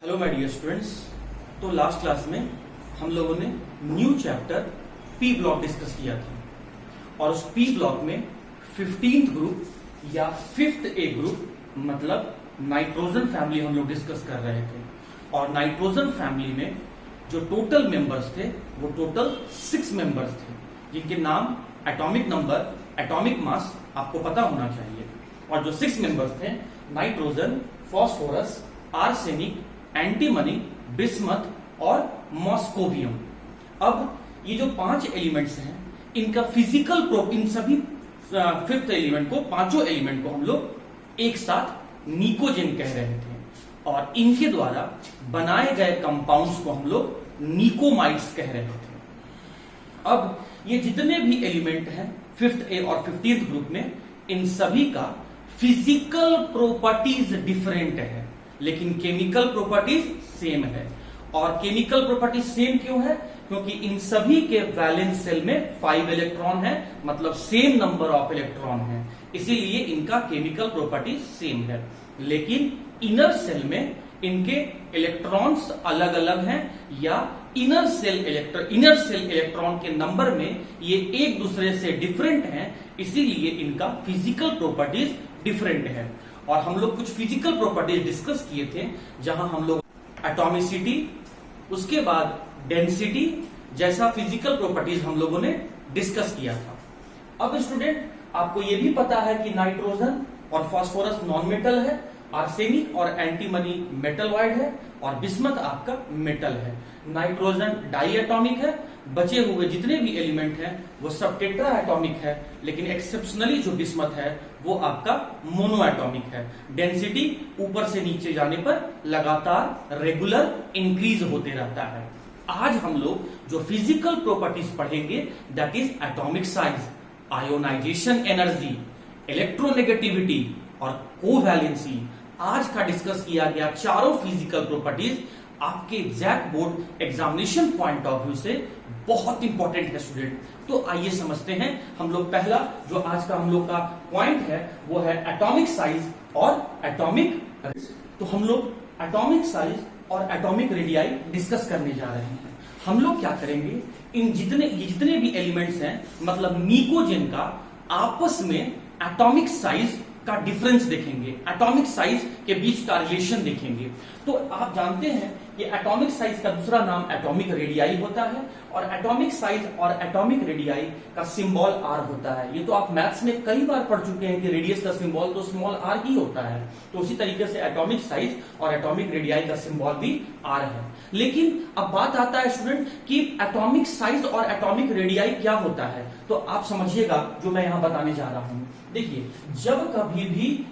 Hello my dear students. तो last class में हम लोगों ने new chapter p block discuss किया था और उस पी ब्लॉक में 15th ग्रुप या 5th ए ग्रुप मतलब नाइट्रोजन फैमिली हम लोग डिस्कस कर रहे थे। और नाइट्रोजन फैमिली में जो टोटल मेंबर्स थे वो टोटल 6 मेंबर्स थे, जिनके नाम, एटॉमिक नंबर, एटॉमिक मास आपको पता होना चाहिए। और जो 6 मेंबर्स थे, nitrogen, phosphorus, arsenic, antimony, bismuth और मॉस्कोवियम। अब ये जो 5 एलिमेंट्स हैं, इनका फिजिकल इन सभी 5th एलिमेंट को, पांचों एलिमेंट को हम लोग एक साथ निकोजेन कह रहे थे और इनके द्वारा बनाए गए कंपाउंड्स को हम लोग निकोमाइड्स कह रहे थे। अब ये जितने भी एलिमेंट हैं 5th ए और 15th ग्रुप में, इन सभी का फिजिकल प्रॉपर्टीज डिफरेंट है लेकिन केमिकल प्रॉपर्टीज सेम है। और केमिकल प्रॉपर्टीज सेम क्यों है? क्योंकि इन सभी के वैलेंस सेल में 5 इलेक्ट्रॉन है, मतलब सेम नंबर ऑफ इलेक्ट्रॉन है, इसीलिए इनका केमिकल प्रॉपर्टीज सेम है। लेकिन इनर सेल में इनके इलेक्ट्रॉन्स अलग अलग हैं या इनर सेल इलेक्ट्रॉन के नंबर में ये एक दूसरे से डिफरेंट हैं, इसीलिए इनका फिजिकल प्रॉपर्टीज डिफरेंट है। और हम लोग कुछ फिजिकल प्रॉपर्टीज डिस्कस किए थे, जहां हम लोग एटॉमिसिटी, उसके बाद डेंसिटी जैसा फिजिकल प्रॉपर्टीज हम लोगों ने डिस्कस किया था। अब स्टूडेंट, आपको यह भी पता है कि नाइट्रोजन और फास्फोरस नॉन मेटल है, आर्सेनिक और एंटीमनी मेटलॉइड है और बिस्मथ आपका मेटल है। नाइट्रोजन डाई एटॉमिक है, बचे हुए जितने भी एलिमेंट हैं वो सब टेट्रा एटॉमिक है, लेकिन एक्सेप्शनली जो बिस्मथ है वो आपका मोनो एटॉमिक है। डेंसिटी ऊपर से नीचे जाने पर लगातार रेगुलर इंक्रीज होते रहता है। आज हम लोग जो फिजिकल प्रॉपर्टीज पढ़ेंगे, that is atomic size, ionisation energy, electronegativity और कोवैलेंसी। आज का डिस्कस किया गया चारों फिजिकल प्रॉपर्टीज आपके exact board examination point of view से बहुत इंपॉर्टेंट है स्टूडेंट। तो आइए समझते हैं हम लोग। पहला जो आज का हम लोग का पॉइंट है वो है एटॉमिक साइज और एटॉमिक। तो हम लोग एटॉमिक साइज और एटॉमिक रेडियाई डिस्कस करने जा रहे हैं। हम लोग क्या करेंगे, इन जितने भी एलिमेंट्स हैं, मतलब निकोजेन का आपस में एटॉमिक साइज का डिफरेंस देखेंगे, एटॉमिक साइज के बीच का रिलेशन देखेंगे। तो आप जानते हैं कि एटॉमिक साइज का दूसरा नाम एटॉमिक रेडियाई होता है और एटॉमिक साइज और एटॉमिक रेडियाई का सिंबल आर होता है। ये तो आप मैथ्स में कई बार पढ़ चुके हैं कि रेडियस का सिंबल तो स्मॉल आर ही होता है। तो उसी तरीके से एटॉमिक साइज और एटॉमिक रेडियाई का सिंबल भी आर है। लेकिन अब बात आता है स्टूडेंट कि एटॉमिक साइज और एटॉमिक रेडियाई क्या होता है। तो आप समझिएगा जो मैं यहां बताने जा रहा हूं। देखिए, जब कभी भी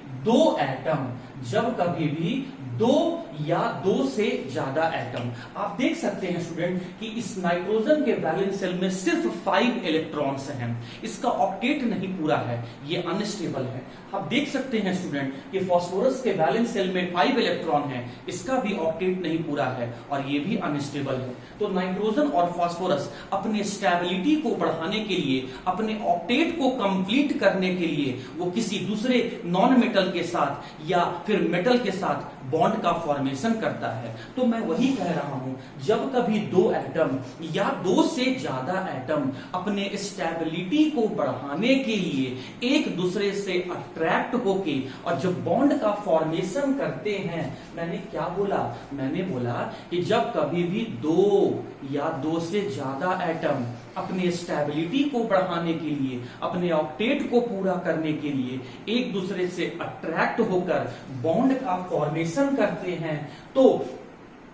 दो या दो से ज्यादा एटम, आप देख सकते हैं स्टूडेंट कि इस नाइट्रोजन के वैलेंस सेल में सिर्फ 5 इलेक्ट्रॉन्स हैं, इसका ऑक्टेट नहीं पूरा है, ये अनस्टेबल है। आप देख सकते हैं स्टूडेंट कि फास्फोरस के वैलेंस सेल में 5 इलेक्ट्रॉन है, इसका भी ऑक्टेट नहीं पूरा है और ये भी अनस्टेबल है। तो नाइट्रोजन और फास्फोरस अपने स्टेबिलिटी को बढ़ाने के लिए, अपने ऑक्टेट को कंप्लीट करने के लिए वो किसी दूसरे नॉन मेटल के साथ या फिर मेटल के साथ बॉन्ड का फॉर्मेशन करता है। तो मैं वही कह रहा हूं, जब कभी 2 एटम या 2 से ज्यादा एटम अपने स्टेबिलिटी को बढ़ाने के लिए एक दूसरे से अट्रैक्ट होके और जब बॉन्ड का फॉर्मेशन करते हैं, मैंने क्या बोला? मैंने बोला कि जब कभी भी 2 या 2 से ज्यादा एटम अपने स्टेबिलिटी को बढ़ाने के लिए, अपने ऑक्टेट को पूरा करने के लिए एक दूसरे से अट्रैक्ट होकर बॉन्ड का फॉर्मेशन करते हैं, तो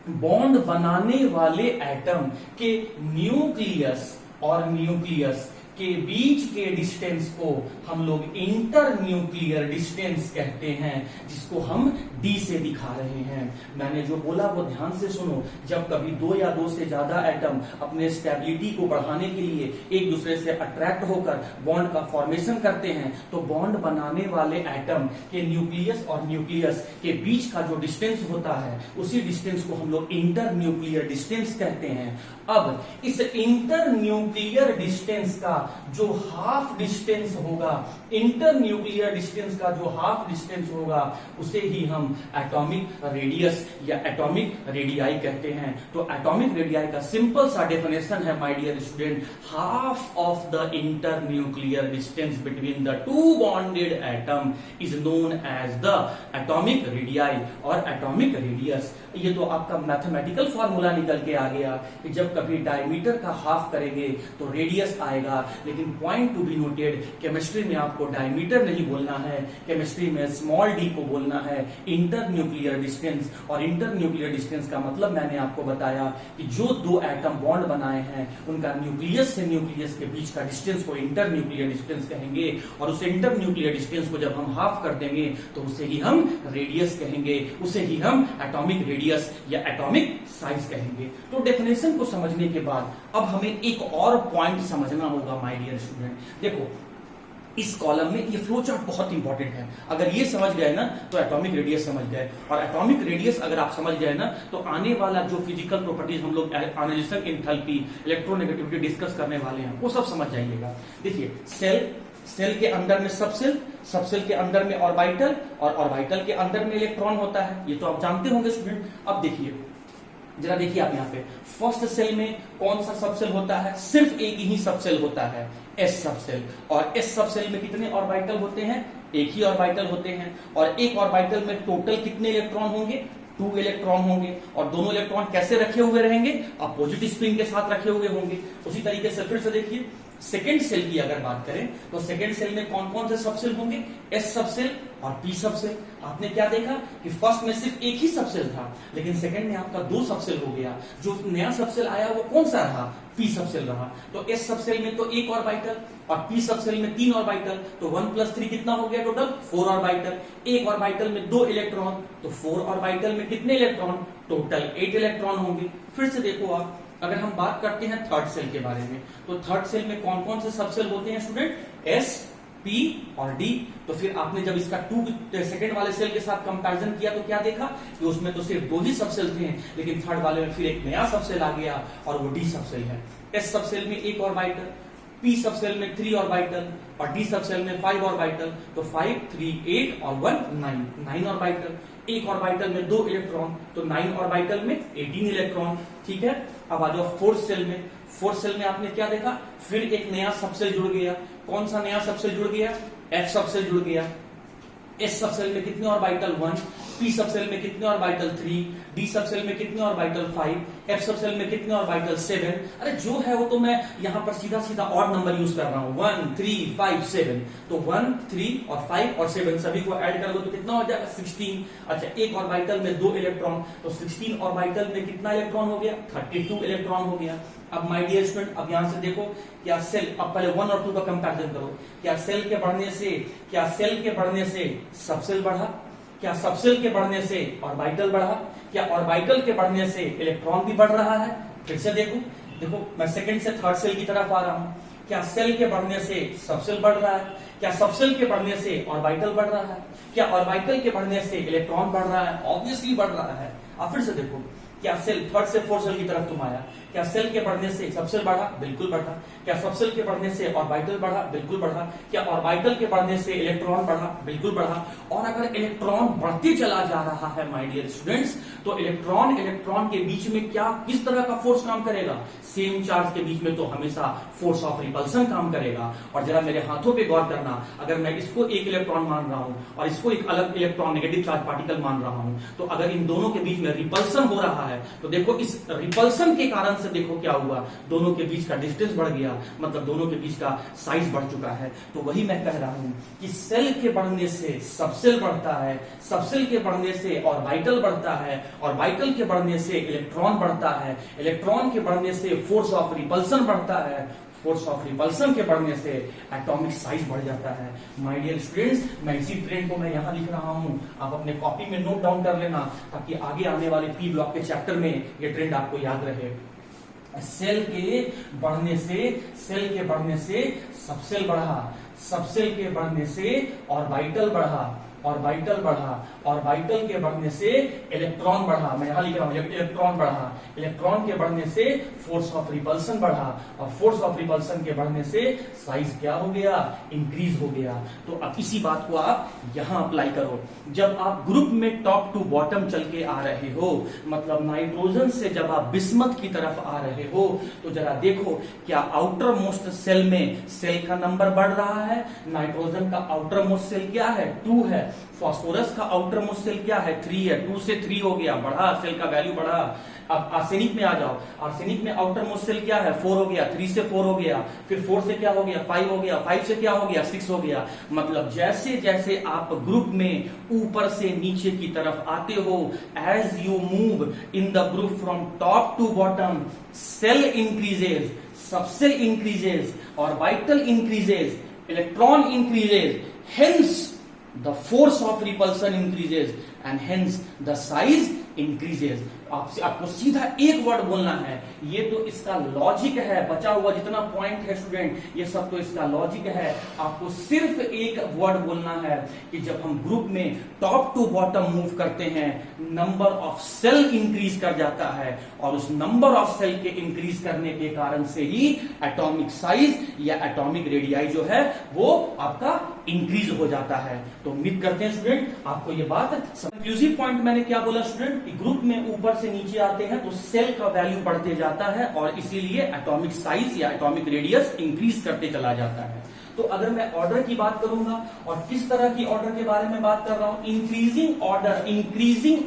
बॉन्ड बनाने वाले एटम के न्यूक्लियस और न्यूक्लियस के बीच के डिस्टेंस को हम लोग इंटर न्यूक्लियर डिस्टेंस कहते हैं, जिसको हम डी से दिखा रहे हैं। मैंने जो बोला वो ध्यान से सुनो। जब कभी 2 या 2 से ज्यादा एटम अपने स्टेबिलिटी को बढ़ाने के लिए एक दूसरे से अट्रैक्ट होकर बॉन्ड का फॉर्मेशन करते हैं, तो बॉन्ड बनाने वाले एटम के न्यूक्लियस और न्यूक्लियस के बीच का जो डिस्टेंस होता है, उसी डिस्टेंस को हम लोग इंटर न्यूक्लियर डिस्टेंस कहते हैं। अब इस इंटर न्यूक्लियर डिस्टेंस का जो हाफ डिस्टेंस होगा, इंटर न्यूक्लियर डिस्टेंस का जो हाफ डिस्टेंस होगा, उसे ही हम एटॉमिक रेडियस या एटॉमिक रेडियाई कहते हैं। तो एटॉमिक रेडियाई का सिंपल सा डेफिनेशन है my dear student, half of the inter nuclear distance between the two bonded atom is known as the atomic radii और एटॉमिक रेडियस। ये तो आपका मैथमेटिकल फॉर्मूला निकल के आ गया कि जब कभी डायमीटर का हाफ करेंगे तो रेडियस आएगा। लेकिन point to be noted, chemistry में आपको डायमीटर नहीं बोलना है, केमिस्ट्री में स्मॉल डी को बोलना है, इंटर न्यूक्लियर डिस्टेंस। और इंटर न्यूक्लियर डिस्टेंस का मतलब मैंने आपको बताया कि जो दो एटम बॉन्ड बनाए हैं उनका न्यूक्लियस से न्यूक्लियस के बीच का डिस्टेंस को इंटर न्यूक्लियर डिस्टेंस कहेंगे, और उस इंटर न्यूक्लियर डिस्टेंस को जब हम हाफ कर देंगे तो उसे ही हम रेडियस कहेंगे, उसे ही हम एटॉमिक रेडियस या एटॉमिक साइज कहेंगे। तो डेफिनेशन को समझने के बाद अब हमें एक और पॉइंट समझना होगा माय डियर स्टूडेंट। देखो इस कॉलम में ये फ्लो चार्ट बहुत इंपॉर्टेंट है। अगर ये समझ गए ना तो एटॉमिक रेडियस समझ गए, और एटॉमिक रेडियस अगर आप समझ गए ना तो आने वाला जो फिजिकल प्रॉपर्टीज हम लोग आयोनाइजेशन, एंथैल्पी, इलेक्ट्रोनेगेटिविटी डिस्कस करने वाले हैं वो सब समझ जाइएगा। देखिए सेल के अंदर में सब सेल के अंदर में ऑर्बिटल, और ऑर्बिटल के अंदर में इलेक्ट्रॉन होता है, ये तो आप जानते होंगे स्टूडेंट। अब देखिए जरा देखिए आप यहाँ पे फर्स्ट सेल में कौन सा सबसेल होता है, सिर्फ एक ही सबसेल होता है, एस सबसेल। और एस सबसेल में कितने ऑर्बिटल होते हैं, एक ही ऑर्बिटल होते हैं, और एक ऑर्बिटल में टोटल कितने इलेक्ट्रॉन होंगे, 2 इलेक्ट्रॉन होंगे, और दोनों इलेक्ट्रॉन कैसे रखे हुए रहेंगे, अपोजिट स्पिन के साथ रखे हुए होंगे। उसी तरीके से फिर से देखिए सेकेंड सेल की अगर बात करें तो सेकेंड सेल में कौन कौन से सबसेल होंगे, एस सबसेल और पी सबसेल। आपने क्या देखा कि फर्स्ट में सिर्फ एक ही सबसेल था, लेकिन सेकंड में आपका 2 सबसेल हो गया। जो नया सबसेल आया वो कौन सा रहा, पी सबसेल रहा। तो एस सबसेल में तो 1 ऑर्बिटल और पी सबसेल में 3 ऑर्बिटल, तो 1 + 3 कितना हो गया टोटल, 4 ऑर्बिटल। एक ऑर्बिटल में 2 इलेक्ट्रॉन, तो 4 ऑर्बिटल में कितने इलेक्ट्रॉन, टोटल 8 इलेक्ट्रॉन होंगे। फिर से देखो आप, अगर हम बात करते हैं थर्ड सेल के बारे में, तो थर्ड सेल में कौन कौन से सबसेल होते हैं स्टूडेंट, एस, पी और डी। तो फिर आपने जब इसका 2 सेकंड वाले सेल के साथ कंपैरिजन किया तो क्या देखा कि उसमें तो सिर्फ 2 ही सबसेल थे, लेकिन थर्ड वाले में फिर एक नया सबसेल आ गया और वो डी सबसेल है। एस सबसेल में 1 ऑर्बिटल, पी सबसेल में 3 ऑर्बिटल और डी सबसेल में 5 ऑर्बिटल। तो 5, 3, 8 और 1, 9 ऑर्बिटल। एक ऑर्बिटल में 2 इलेक्ट्रॉन, तो 9 ऑर्बिटल में 18 इलेक्ट्रॉन। ठीक है, अब आ जाओ फोर्थ सेल में। फोर्थ सेल में आपने क्या देखा, फिर एक नया सबसेल जुड़ गया। कौन सा नया सबसेल जुड़ गया, एफ सबसेल जुड़ गया। एस सबसेल में कितने ऑर्बिटल, 1। पी सबसेल में कितने ऑर्बिटल, 3। डी सबसेल में कितने ऑर्बिटल, 5। एफ सबसेल में कितने ऑर्बिटल, 7। अरे जो है वो तो मैं यहाँ पर सीधा सीधा ऑड नंबर यूज कर रहा हूँ, 1, 3, 5, 7। तो 1, 3 और 5 और 7 सभी को ऐड कर दो तो कितना हो जाएगा, 16। अच्छा, एक ऑर्बिटल में 2 इलेक्ट्रॉन, तो 16 ऑर्बिटल में कितना इलेक्ट्रॉन हो गया, 32 इलेक्ट्रॉन हो गया। अब माय डियर स्टूडेंट, अब यहां से देखो क्या सेल, अब पहले 1 और 2 का कंपैरिजन करो। क्या सेल के बढ़ने से सबसेल बढ़ा, क्या सबसेल के बढ़ने से ऑर्बिटल बढ़ा, क्या ऑर्बिटल के बढ़ने से इलेक्ट्रॉन भी बढ़ रहा है। फिर से देखो मैं सेकंड से थर्ड सेल की तरफ आ रहा हूं। क्या सेल के बढ़ने से सबसेल बढ़ रहा है, क्या सबसेल के बढ़ने से ऑर्बिटल बढ़ रहा है, क्या ऑर्बिटल के बढ़ने से इलेक्ट्रॉन बढ़ रहा है, ऑब्वियसली बढ़ रहा है। अब फिर से देखो, क्या सेल थर्ड से फोर्थ सेल की तरफ तुम आया, क्या सेल के बढ़ने से सबसेल बढ़ा, बिल्कुल बढ़ा। क्या सबसेल के बढ़ने से ऑर्बिटल बढ़ा, बिल्कुल बढ़ा। क्या ऑर्बिटल के बढ़ने से इलेक्ट्रॉन बढ़ा, बिल्कुल बढ़ा। और अगर इलेक्ट्रॉन बढ़ते चला जा रहा है माय डियर स्टूडेंट्स, तो इलेक्ट्रॉन के बीच में क्या किस तरह का फोर्स काम करेगा, सेम चार्ज के बीच में तो हमेशा फोर्स ऑफ रिपल्सन काम करेगा। और जरा मेरे हाथों पे गौर करना, अगर मैं इसको एक इलेक्ट्रॉन मान रहा हूं और इसको एक अलग इलेक्ट्रॉन नेगेटिव चार्ज पार्टिकल मान रहा हूं, तो अगर इन दोनों के बीच में रिपल्सन हो रहा है तो देखो इस रिपल्सन के कारण से देखो क्या हुआ, दोनों के बीच का डिस्टेंस बढ़ गया, मतलब दोनों के बीच का साइज बढ़ चुका है। तो वही मैं कह रहा हूं कि सेल के बढ़ने से सबसेल बढ़ता है, सबसेल के बढ़ने से ऑर्बिटल बढ़ता है, ऑर्बिटल के बढ़ने से इलेक्ट्रॉन बढ़ता है, इलेक्ट्रॉन के बढ़ने से फोर्स ऑफ रिपल्सन बढ़ता है, फोर्स ऑफ रिपल्सन के बढ़ने से एटॉमिक साइज बढ़ जाता है। माय डियर स्टूडेंट्स, मैं इसी ट्रेंड को मैं यहाँ लिख रहा हूँ, आप अपने कॉपी में नोट डाउन कर लेना ताकि आगे आने वाले पी ब्लॉक के चैप्टर में ये ट्रेंड आपको याद रहे। सेल के बढ़ने से सबसेल बढ़ा, सबसेल के बढ़ने से ऑर्बिटल बढ़ा, ऑर्बिटल बढ़ा, ऑर्बिटल के बढ़ने से इलेक्ट्रॉन बढ़ा, मैं यहां लिख रहा हूं इलेक्ट्रॉन बढ़ा, इलेक्ट्रॉन के बढ़ने से फोर्स ऑफ रिपल्सन बढ़ा, और फोर्स ऑफ रिपल्सन के बढ़ने से साइज क्या हो गया, इंक्रीज हो गया। तो अब इसी बात को आप यहां अप्लाई करो। जब आप ग्रुप में टॉप टू बॉटम चल के आ रहे हो, मतलब नाइट्रोजन से जब आप बिस्मथ की तरफ आ रहे हो, तो जरा देखो क्या आउटर मोस्ट सेल में सेल का नंबर बढ़ रहा है। नाइट्रोजन का आउटर मोस्ट सेल क्या है, 2 है। फास्फोरस का आउटर मोस्ट सेल क्या है, 3 है। 2 से 3 हो गया, बढ़ा, सेल का वैल्यू बढ़ा। अब आर्सेनिक में आ जाओ, आर्सेनिक में आउटर मोस्ट सेल क्या है, 4 हो गया, 3 से 4 हो गया, फिर 4 से क्या हो गया, 5 हो गया, 5 से क्या हो गया, 6 हो गया। मतलब जैसे जैसे आप ग्रुप में ऊपर से नीचे की तरफ आते हो, as you move in the group from top to bottom, shell increases, subshell increases, orbital increases, electron increases, hence the force of repulsion increases and hence the size increases। आपको सीधा एक वर्ड बोलना है, ये तो इसका लॉजिक है, बचा हुआ जितना पॉइंट है स्टूडेंट, ये सब तो इसका लॉजिक है। आपको सिर्फ एक वर्ड बोलना है कि जब हम ग्रुप में टॉप टू बॉटम मूव करते हैं, नंबर ऑफ सेल इंक्रीज कर जाता है, और उस नंबर ऑफ सेल के इंक्रीज करने के कारण से ही एटॉमिक साइज या एटॉमिक रेडियाई जो है वो आपका इंक्रीज हो जाता है। तो उम्मीद करते हैं स्टूडेंट आपको ये बात। कंक्लूसिव पॉइंट मैंने क्या बोला स्टूडेंट, कि ग्रुप में ऊपर से नीचे आते हैं तो सेल का वैल्यू बढ़ते जाता है, और इसीलिए एटॉमिक साइज या एटॉमिक रेडियस इंक्रीज करते चला जाता है। तो अगर मैं ऑर्डर की बात करूंगा, और किस तरह की ऑर्डर के बारे में बात कर रहा हूं, increasing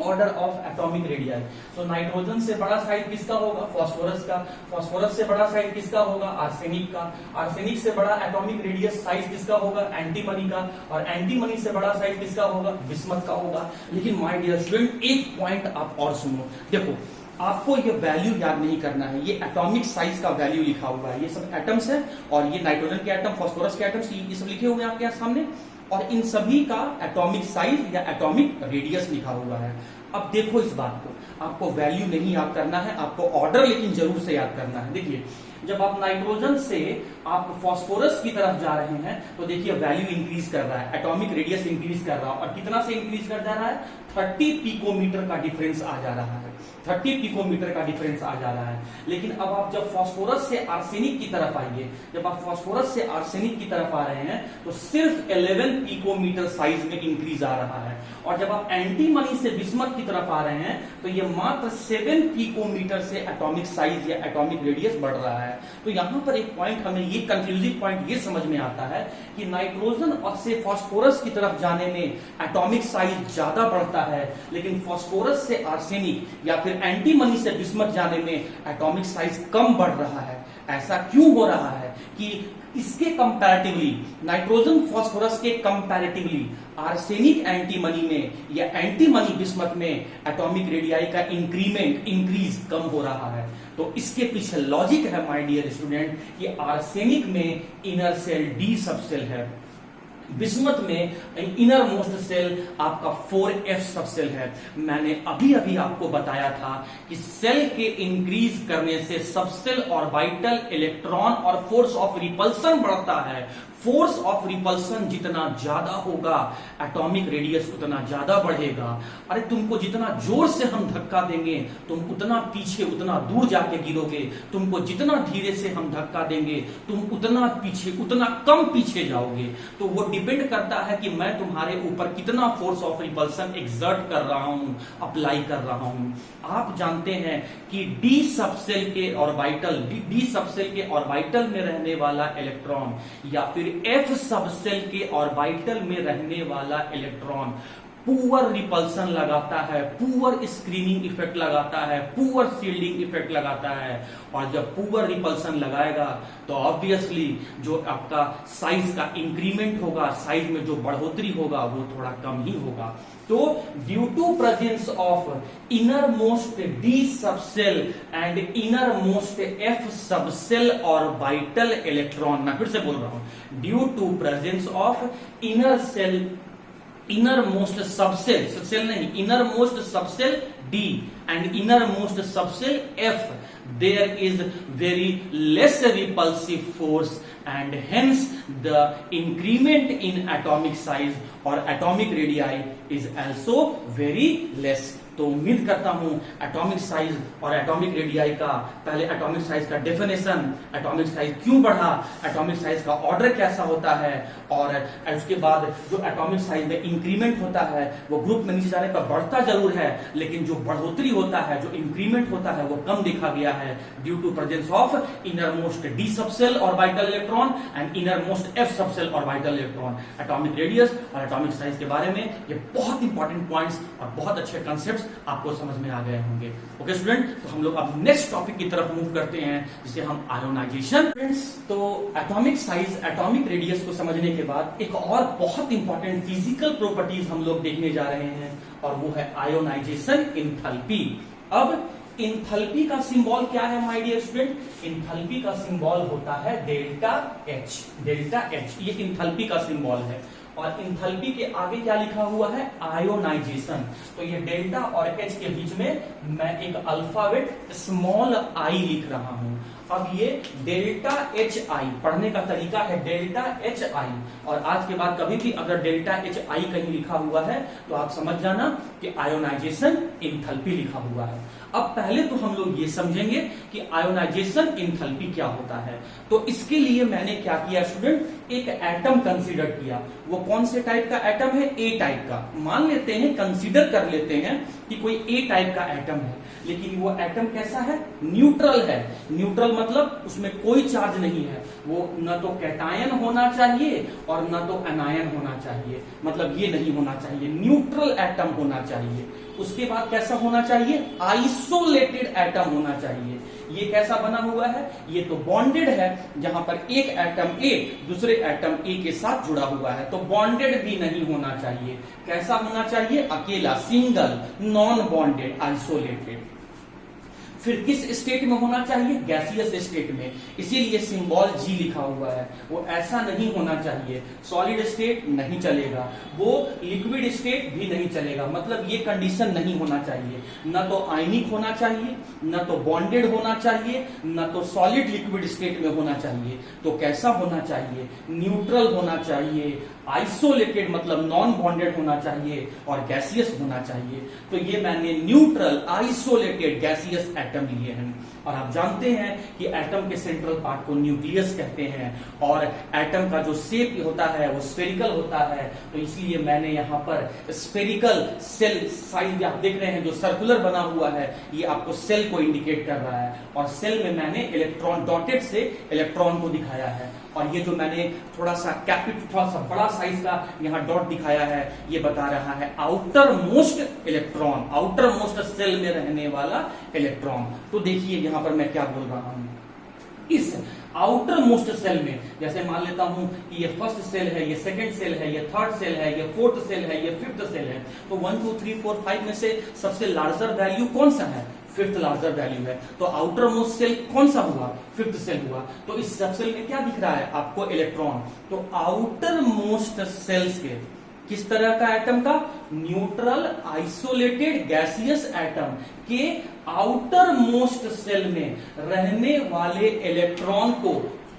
order of atomic radii. तो नाइट्रोजन से बड़ा साइज किसका होगा, फास्फोरस का। फास्फोरस से बड़ा साइज किसका होगा, आर्सेनिक का। आर्सेनिक से बड़ा एटॉमिक रेडियस साइज किसका होगा, एंटीमनी का। और एंटीमनी से बड़ा साइज किसका होगा, बिस्मथ का होगा। लेकिन माय डियर स्टूडेंट एक पॉइंट आप और सुनो, देखो आपको ये वैल्यू याद नहीं करना है, ये एटॉमिक साइज का वैल्यू लिखा हुआ है, ये सब एटम्स है, और ये नाइट्रोजन के एटम, फास्फोरस के एटम्स, ये सब लिखे हुए हैं आपके सामने, और इन सभी का एटॉमिक साइज या एटॉमिक रेडियस लिखा हुआ है। अब देखो इस बात को, आपको वैल्यू नहीं याद करना है, आपको ऑर्डर लेकिन जरूर से याद करना है। देखिए जब आप नाइट्रोजन से आप फास्फोरस की तरफ जा रहे हैं तो देखिए वैल्यू इंक्रीज कर रहा है, एटॉमिक रेडियस इंक्रीज कर रहा है, और कितना से इंक्रीज कर जा रहा है, 30 पिकोमीटर का डिफरेंस आ जा रहा है, 30 पिकोमीटर का डिफरेंस आ जा रहा है। लेकिन अब आप जब फास्फोरस से आर्सेनिक की तरफ आइए, जब आप फास्फोरस से आर्सेनिक की तरफ आ रहे हैं तो सिर्फ 11 पिकोमीटर साइज में इंक्रीज आ रहा है, और जब आप एंटीमनी से बिस्मथ की तरफ आ रहे हैं तो ये मात्र 7 पिकोमीटर से एटॉमिक साइज या एटॉमिक रेडियस बढ़ रहा है। तो यहां पर एक पॉइंट हमें ये कंक्लूसिव पॉइंट ये समझ में आता है कि नाइट्रोजन और से फास्फोरस की तरफ जाने में एटॉमिक साइज ज्यादा बढ़ता है, लेकिन फास्फोरस से आर्सेनिक या फिर एंटीमनी से बिस्मथ जाने में एटॉमिक साइज कम बढ़ रहा है। ऐसा क्यों हो रहा है कि इसके कंपैरेटिवली, नाइट्रोजन फास्फोरस के कंपैरेटिवली आर्सेनिक एंटीमनी में या एंटीमनी बिस्मथ में एटॉमिक रेडियाई का इंक्रीज कम हो रहा है। तो इसके पीछे लॉजिक है माय डियर स्टूडेंट कि आर्सेनिक में इनर सेल डी सबसेल है, बिस्मथ में इनर मोस्ट सेल आपका 4f सबसेल है। मैंने अभी अभी आपको बताया था कि सेल के इंक्रीज करने से सबसेल ऑर्बिटल, इलेक्ट्रॉन और फोर्स ऑफ रिपल्सन बढ़ता है। फोर्स ऑफ रिपल्सन जितना ज्यादा होगा एटॉमिक रेडियस उतना ज्यादा बढ़ेगा। अरे तुमको जितना जोर से हम धक्का देंगे तुम उतना पीछे, उतना दूर जाके गिरोगे। तुमको जितना धीरे से हम धक्का देंगे तुम उतना पीछे, उतना कम पीछे जाओगे। तो वो डिपेंड करता है कि मैं तुम्हारे ऊपर कितना फोर्स ऑफ रिपल्सन एक्सर्ट कर रहा हूं, अप्लाई कर रहा हूं। आप जानते हैं कि डी सबसेल के ऑर्बिटल में रहने वाला इलेक्ट्रॉन या फिर एफ सबसेल के ऑर्बिटल में रहने वाला इलेक्ट्रॉन पुअर रिपल्सन लगाता है, पुअर स्क्रीनिंग इफेक्ट लगाता है, पुअर शील्डिंग इफेक्ट लगाता है। और जब पुअर रिपल्सन लगाएगा तो ऑब्वियसली जो आपका साइज का इंक्रीमेंट होगा, साइज में जो बढ़ोतरी होगा वो थोड़ा कम ही होगा। तो due to presence of inner most d subshell and inner most f subshell orbital electron, मैं फिर से बोल रहा हूं, due to presence of innermost subcell नहीं, innermost subcell D and innermost subcell F, there is very less repulsive force and hence the increment in atomic size or atomic radii is also very less. तो उम्मीद करता हूं atomic size और atomic radii का, पहले atomic size का definition, atomic size क्यों बढ़ा, एटॉमिक साइज का ऑर्डर कैसा होता है, और उसके बाद जो एटॉमिक साइज में इंक्रीमेंट होता है वो ग्रुप में नीचे जाने पर बढ़ता जरूर है, लेकिन जो बढ़ोतरी होता है, जो इंक्रीमेंट होता है वो कम देखा गया है due to presence of inner most d subshell orbital electron and inner most f subshell orbital electron. Atomic radius और एटॉमिक साइज के बारे में ये बहुत इंपॉर्टेंट पॉइंट्स और बहुत अच्छे कंसेप्ट आपको समझ में आ गए होंगे। ओके स्टूडेंट, तो हम लोग अब नेक्स्ट टॉपिक की तरफ मूव करते हैं जिसे हम आयोनाइजेशन। फ्रेंड्स, तो एटॉमिक साइज, एटॉमिक रेडियस को समझने के बाद एक और बहुत इंपॉर्टेंट फिजिकल प्रॉपर्टीज हम लोग देखने जा रहे हैं और वो है आयोनाइजेशन इंथैल्पी। अब इंथैल्पी का सिंबल क्या है माय डियर स्टूडेंट? इंथैल्पी का सिंबल होता है डेल्टा एच। डेल्टा एच ये इंथैल्पी का सिंबल है और इंथैल्पी के आगे क्या लिखा हुआ है? आयोनाइजेशन। तो ये डेल्टा और एच के बीच में मैं एक अल्फाबेट स्मॉल आई लिख रहा हूं। अब ये डेल्टा एच आई पढ़ने का तरीका है डेल्टा एच आई, और आज के बाद कभी भी अगर डेल्टा एच आई कहीं लिखा हुआ है तो आप समझ जाना कि आयोनाइजेशन इंथैल्पी लिखा हुआ है। अब पहले तो हम लोग ये समझेंगे कि आयोनाइजेशन इंथैल्पी क्या होता है। तो इसके लिए मैंने क्या किया स्टूडेंट, एक एटम कंसीडर किया। वो कौन से टाइप का एटम है? ए टाइप का। मान लेते हैं, कंसीडर कर लेते हैं कि कोई ए टाइप का एटम है, लेकिन वो एटम कैसा है? न्यूट्रल है। न्यूट्रल मतलब उसमें कोई चार्ज नहीं है, वो न तो कैटायन होना चाहिए और न तो एनायन होना चाहिए, मतलब ये नहीं होना चाहिए, न्यूट्रल एटम होना चाहिए। उसके बाद कैसा होना चाहिए? आइसोलेटेड एटम होना चाहिए। ये कैसा बना हुआ है? ये तो बॉन्डेड है, जहां पर एक एटम ए दूसरे एटम ए के साथ जुड़ा हुआ है, तो बॉन्डेड भी नहीं होना चाहिए। कैसा होना चाहिए? अकेला, सिंगल, नॉन बॉन्डेड, आइसोलेटेड। फिर किस स्टेट में होना चाहिए? गैसियस स्टेट में, इसीलिए सिंबल जी लिखा हुआ है। वो ऐसा नहीं होना चाहिए, सॉलिड स्टेट नहीं चलेगा, वो लिक्विड स्टेट भी नहीं चलेगा, मतलब ये कंडीशन नहीं होना चाहिए। न तो आयनिक होना चाहिए, न तो बॉन्डेड होना चाहिए, न तो सॉलिड लिक्विड स्टेट में होना चाहिए। तो कैसा होना चाहिए? न्यूट्रल होना चाहिए, आइसोलेटेड मतलब नॉन बॉन्डेड होना चाहिए, और गैसियस होना चाहिए। तो ये मैंने न्यूट्रल, आइसोलेटेड, गैसियस एटम लिए हैं। और आप जानते हैं कि एटम के सेंट्रल पार्ट को न्यूक्लियस कहते हैं, और एटम का जो शेप होता है वो स्फेरिकल होता है। तो इसलिए मैंने यहाँ पर स्फेरिकल सेल साइज आप देख रहे हैं जो सर्कुलर बना हुआ है, ये आपको सेल को इंडिकेट कर रहा है, और सेल में मैंने इलेक्ट्रॉन डॉटेड से इलेक्ट्रॉन को दिखाया है। और ये जो मैंने थोड़ा सा बड़ा साइज का यहाँ डॉट दिखाया है, ये बता रहा है outer most electron, outer most shell में रहने वाला इलेक्ट्रॉन। तो देखिए यहाँ पर मैं क्या बोल रहा हूं, इस आउटर मोस्ट सेल में, जैसे मान लेता हूं कि ये फर्स्ट सेल है, ये सेकंड सेल है, ये थर्ड सेल है, ये फोर्थ सेल है, ये फिफ्थ सेल है, तो 1 2 3 4 5 में से सबसे लार्जर वैल्यू कौन सा है? फिफ्थ लार्जर वैल्यू है। तो आउटर मोस्ट सेल कौन सा हुआ? फिफ्थ सेल हुआ। तो इस सब सेल में क्या दिख रहा है आपको? इलेक्ट्रॉन। तो आउटर मोस्ट सेल्स के किस तरह का एटम का? न्यूट्रल, आइसोलेटेड, गैसियस एटम के आउटर मोस्ट सेल में रहने वाले इलेक्ट्रॉन को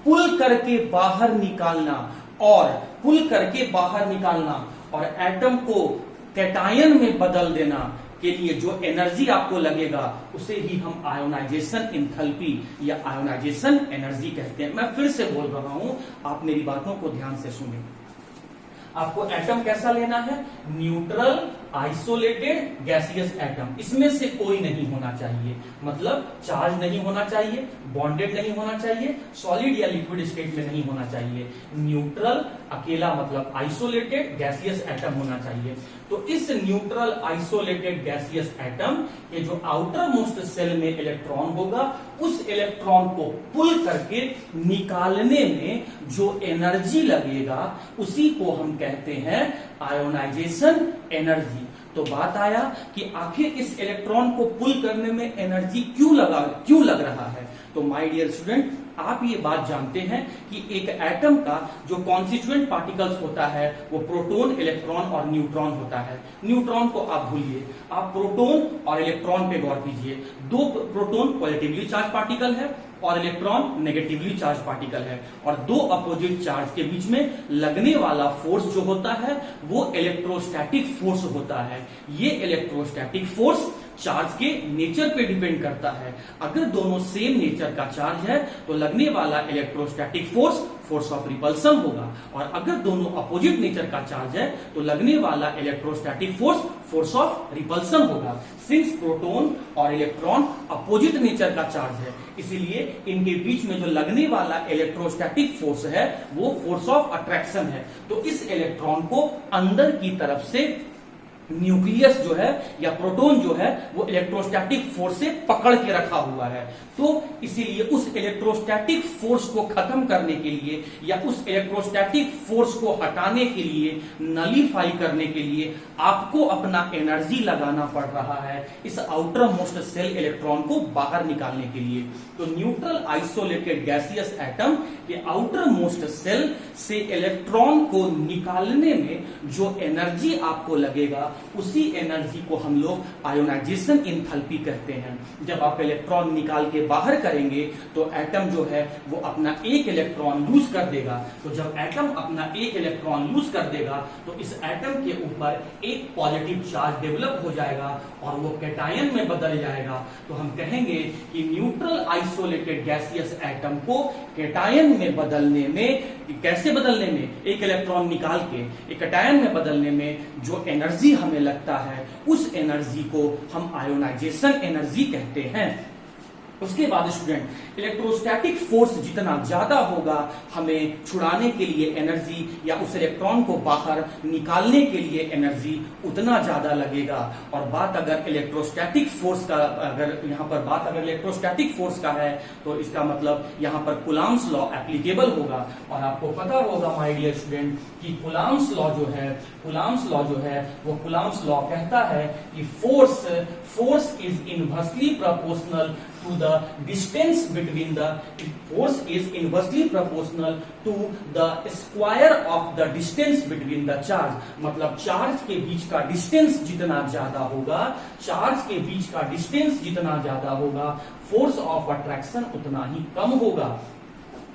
पुल करके बाहर निकालना, और पुल करके बाहर निकालना और एटम को कैटायन में बदल देना के लिए जो एनर्जी आपको लगेगा उसे ही हम आयोनाइजेशन इंथैल्पी या आयोनाइजेशन एनर्जी कहते हैं। मैं फिर से बोल रहा हूं, आप मेरी बातों को ध्यान से सुनें। आपको एटम कैसा लेना है? Neutral, isolated, gaseous atom. इसमें से कोई नहीं होना चाहिए, मतलब चार्ज नहीं होना चाहिए, बॉन्डेड नहीं होना चाहिए, सॉलिड या लिक्विड स्टेट में नहीं होना चाहिए। न्यूट्रल, अकेला मतलब आइसोलेटेड, गैसियस एटम होना चाहिए। तो इस न्यूट्रल, आइसोलेटेड, गैसियस एटम के जो आउटर मोस्ट सेल में इलेक्ट्रॉन होगा, उस इलेक्ट्रॉन को पुल करके निकालने में जो एनर्जी लगेगा उसी को हम कहते हैं आयोनाइजेशन एनर्जी। तो बात आया कि आखिर इस इलेक्ट्रॉन को पुल करने में एनर्जी क्यों लग रहा है? तो माय डियर स्टूडेंट, आप ये बात जानते हैं कि एक एटम का जो कॉन्स्टिट्यूएंट पार्टिकल्स होता है वो प्रोटॉन, इलेक्ट्रॉन और न्यूट्रॉन होता है। न्यूट्रॉन को आप भूलिए, आप प्रोटॉन और इलेक्ट्रॉन पे गौर कीजिए। दो प्रोटॉन पॉजिटिवली चार्ज पार्टिकल है और इलेक्ट्रॉन नेगेटिवली चार्ज पार्टिकल है, और दो अपोजिट चार्ज के बीच में लगने वाला फोर्स जो होता है वो इलेक्ट्रोस्टैटिक फोर्स होता है। ये इलेक्ट्रोस्टैटिक फोर्स चार्ज के नेचर पे डिपेंड करता है। अगर दोनों सेम नेचर का चार्ज है तो लगने वाला electrostatic force force of repulsion होगा, और अगर दोनों अपोजिट नेचर का चार्ज है तो लगने वाला electrostatic force force of repulsion होगा। सिंस प्रोटॉन और इलेक्ट्रॉन अपोजिट नेचर का चार्ज है, इसीलिए इनके बीच में जो लगने वाला इलेक्ट्रोस्टैटिक फोर्स है वो फोर्स ऑफ अट्रैक्शन है। तो इस इलेक्ट्रॉन को अंदर की तरफ से न्यूक्लियस जो है या प्रोटॉन जो है वो इलेक्ट्रोस्टैटिक फोर्स से पकड़ के रखा हुआ है। तो इसीलिए उस इलेक्ट्रोस्टैटिक फोर्स को खत्म करने के लिए या उस इलेक्ट्रोस्टैटिक फोर्स को हटाने के लिए, नलीफाई करने के लिए आपको अपना एनर्जी लगाना पड़ रहा है इस आउटर मोस्ट सेल इलेक्ट्रॉन को बाहर निकालने के लिए। तो न्यूट्रल आइसोलेटेड गैसियस एटम के आउटर मोस्ट सेल से इलेक्ट्रॉन को निकालने में जो एनर्जी आपको लगेगा उसी एनर्जी को हम लोग आयोनाइजेशन एंथैल्पी कहते हैं। जब आप इलेक्ट्रॉन निकाल के बाहर करेंगे तो एटम जो है वो अपना एक इलेक्ट्रॉन लूज कर देगा। तो जब एटम अपना एक इलेक्ट्रॉन लूज कर देगा तो इस एटम के ऊपर एक पॉजिटिव चार्ज डेवलप हो जाएगा और वो कैटायन में बदल जाएगा। तो हम कहेंगे कि न्यूट्रल आइसोलेटेड गैसियस एटम को कैटायन में बदलने में, कैसे बदलने में, एक इलेक्ट्रॉन निकाल के एक कैटायन में बदलने में जो एनर्जी हमें लगता है उस एनर्जी को हम आयोनाइजेशन एनर्जी कहते हैं। उसके बाद स्टूडेंट इलेक्ट्रोस्टैटिक फोर्स जितना ज्यादा होगा हमें छुड़ाने के लिए एनर्जी या उस इलेक्ट्रॉन को बाहर निकालने के लिए एनर्जी उतना ज्यादा लगेगा। और बात अगर इलेक्ट्रोस्टैटिक फोर्स का, अगर यहाँ पर बात अगर इलेक्ट्रोस्टैटिक फोर्स का है तो इसका मतलब यहाँ पर कुलाम्स लॉ एप्लीकेबल होगा। और आपको पता होगा माय डियर स्टूडेंट कि कुलाम्स लॉ जो है वो कुलाम्स लॉ कहता है कि force is inversely proportional to the distance between the force is inversely proportional to the square of the distance between the charge। मतलब चार्ज के बीच का डिस्टेंस जितना ज्यादा होगा, चार्ज के बीच का डिस्टेंस जितना ज्यादा होगा, फोर्स ऑफ अट्रैक्शन उतना ही कम होगा।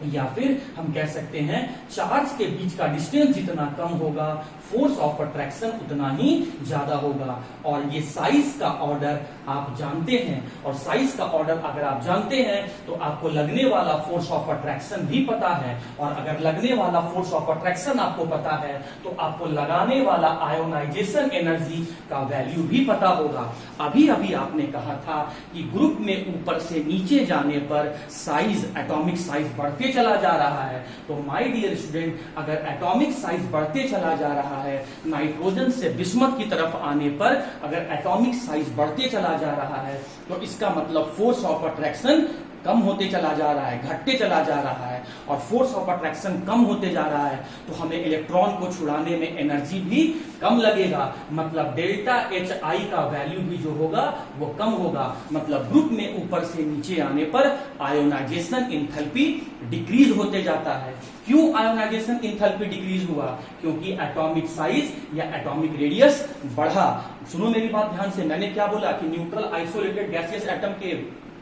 या फिर हम कह सकते हैं चार्ज के बीच का डिस्टेंस जितना कम होगा फोर्स ऑफ अट्रैक्शन उतना ही ज्यादा होगा। और ये साइज का ऑर्डर आप जानते हैं, और साइज का ऑर्डर अगर आप जानते हैं तो आपको लगने वाला फोर्स ऑफ अट्रैक्शन भी पता है, और अगर लगने वाला फोर्स ऑफ अट्रैक्शन आपको पता है तो आपको लगाने वाला आयोनाइजेशन एनर्जी का वैल्यू भी पता होगा। अभी अभी आपने कहा था कि ग्रुप में ऊपर से नीचे जाने पर साइज, एटॉमिक साइज बढ़ते चला जा रहा है। तो माय डियर स्टूडेंट, अगर एटॉमिक साइज बढ़ते चला जा रहा है, नाइट्रोजन से बिस्मथ की तरफ आने पर अगर एटॉमिक साइज बढ़ते चला जा रहा है तो इसका मतलब फोर्स ऑफ अट्रैक्शन कम होते चला जा रहा है, घटते चला जा रहा है। और फोर्स ऑफ अट्रैक्शन कम होते जा रहा है तो हमें इलेक्ट्रॉन को छुड़ाने में एनर्जी भी कम लगेगा। मतलब डेल्टा एच आई का वैल्यू भी जो होगा वो कम होगा। मतलब ग्रुप में ऊपर से नीचे आने पर आयोनाइजेशन एंथैल्पी डिक्रीज होते जाता है। क्यों आयोनाइजेशन एंथैल्पी डिक्रीज हुआ? क्योंकि एटॉमिक साइज या एटॉमिक रेडियस बढ़ा। सुनो मेरी बात ध्यान से, मैंने क्या बोला कि न्यूट्रल आइसोलेटेड गैसियस एटम के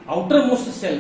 आउटर मोस्ट सेल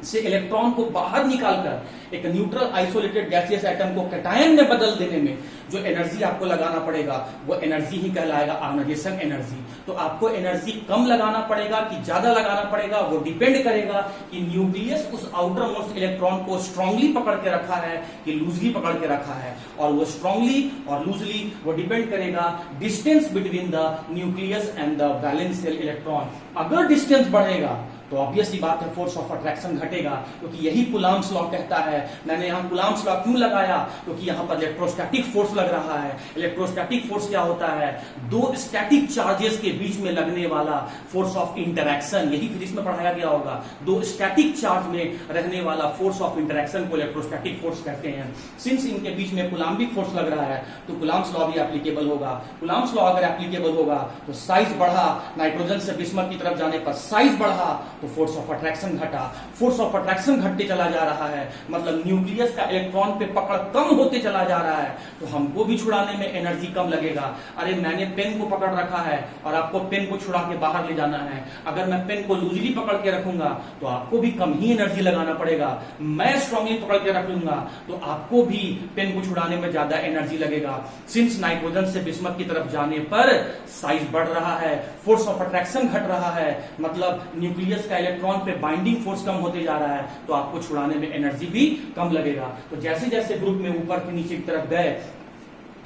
से इलेक्ट्रॉन को बाहर निकालकर एक न्यूट्रल आइसोलेटेड गैसियस एटम को कैटायन में बदल देने में जो एनर्जी आपको लगाना पड़ेगा वो एनर्जी ही कहलाएगा आयोनाइजेशन एनर्जी। तो आपको एनर्जी कम लगाना पड़ेगा कि ज्यादा लगाना पड़ेगा वो डिपेंड करेगा कि न्यूक्लियस उस आउटर मोस्ट इलेक्ट्रॉन को स्ट्रांगली पकड़ के रखा है कि लूजली पकड़ के रखा है। और वो स्ट्रांगली और लूजली वो डिपेंड करेगा distance between the nucleus and the valence shell electron. अगर डिस्टेंस बढ़ेगा तो ऑब्वियसली बात है फोर्स ऑफ अट्रैक्शन घटेगा, क्योंकि यही कुलाम्स लॉ कहता है। मैंने यहाँ कुलाम्स लॉ क्यों लगाया? क्योंकि यहाँ पर इलेक्ट्रोस्टैटिक फोर्स लग रहा है। इलेक्ट्रोस्टैटिक फोर्स क्या होता है? दो स्टैटिक चार्जेस के बीच में लगने वाला फोर्स ऑफ इंटरैक्शन, यही फिजिक्स में पढ़ाया गया होगा। दो स्टैटिक चार्ज में रहने वाला फोर्स ऑफ इंटरैक्शन को इलेक्ट्रोस्टैटिक फोर्स कहते हैं। सिंस इनके बीच में कुलाम्बिक फोर्स लग रहा है तो कुलाम्स लॉ भी एप्लीकेबल होगा। कुलाम्स लॉ अगर एप्लीकेबल होगा तो साइज बढ़ा, नाइट्रोजन से बिस्मथ की तरफ जाने पर साइज बढ़ा तो फोर्स ऑफ अट्रैक्शन घटा, फोर्स ऑफ अट्रैक्शन घटते चला जा रहा है, मतलब न्यूक्लियस का इलेक्ट्रॉन पे पकड़ कम होते चला जा रहा है, तो हमको भी छुड़ाने में एनर्जी कम लगेगा। अरे मैंने पेन को पकड़ रखा है और आपको पेन को छुड़ा के बाहर ले जाना है, अगर मैं पेन को लूजली पकड़ के रखूंगा तो आपको भी कम ही एनर्जी लगाना पड़ेगा। मैं स्ट्रांगली पकड़ के रख लूंगा तो आपको भी पेन को छुड़ाने में ज्यादा एनर्जी लगेगा। सिंस नाइट्रोजन से बिस्मथ की तरफ जाने पर साइज बढ़ रहा है, फोर्स ऑफ अट्रैक्शन घट रहा है, मतलब न्यूक्लियस का इलेक्ट्रॉन पे बाइंडिंग फोर्स कम होते जा रहा है, तो आपको छुड़ाने में एनर्जी भी कम लगेगा। तो जैसे जैसे ग्रुप में ऊपर के नीचे की तरफ गए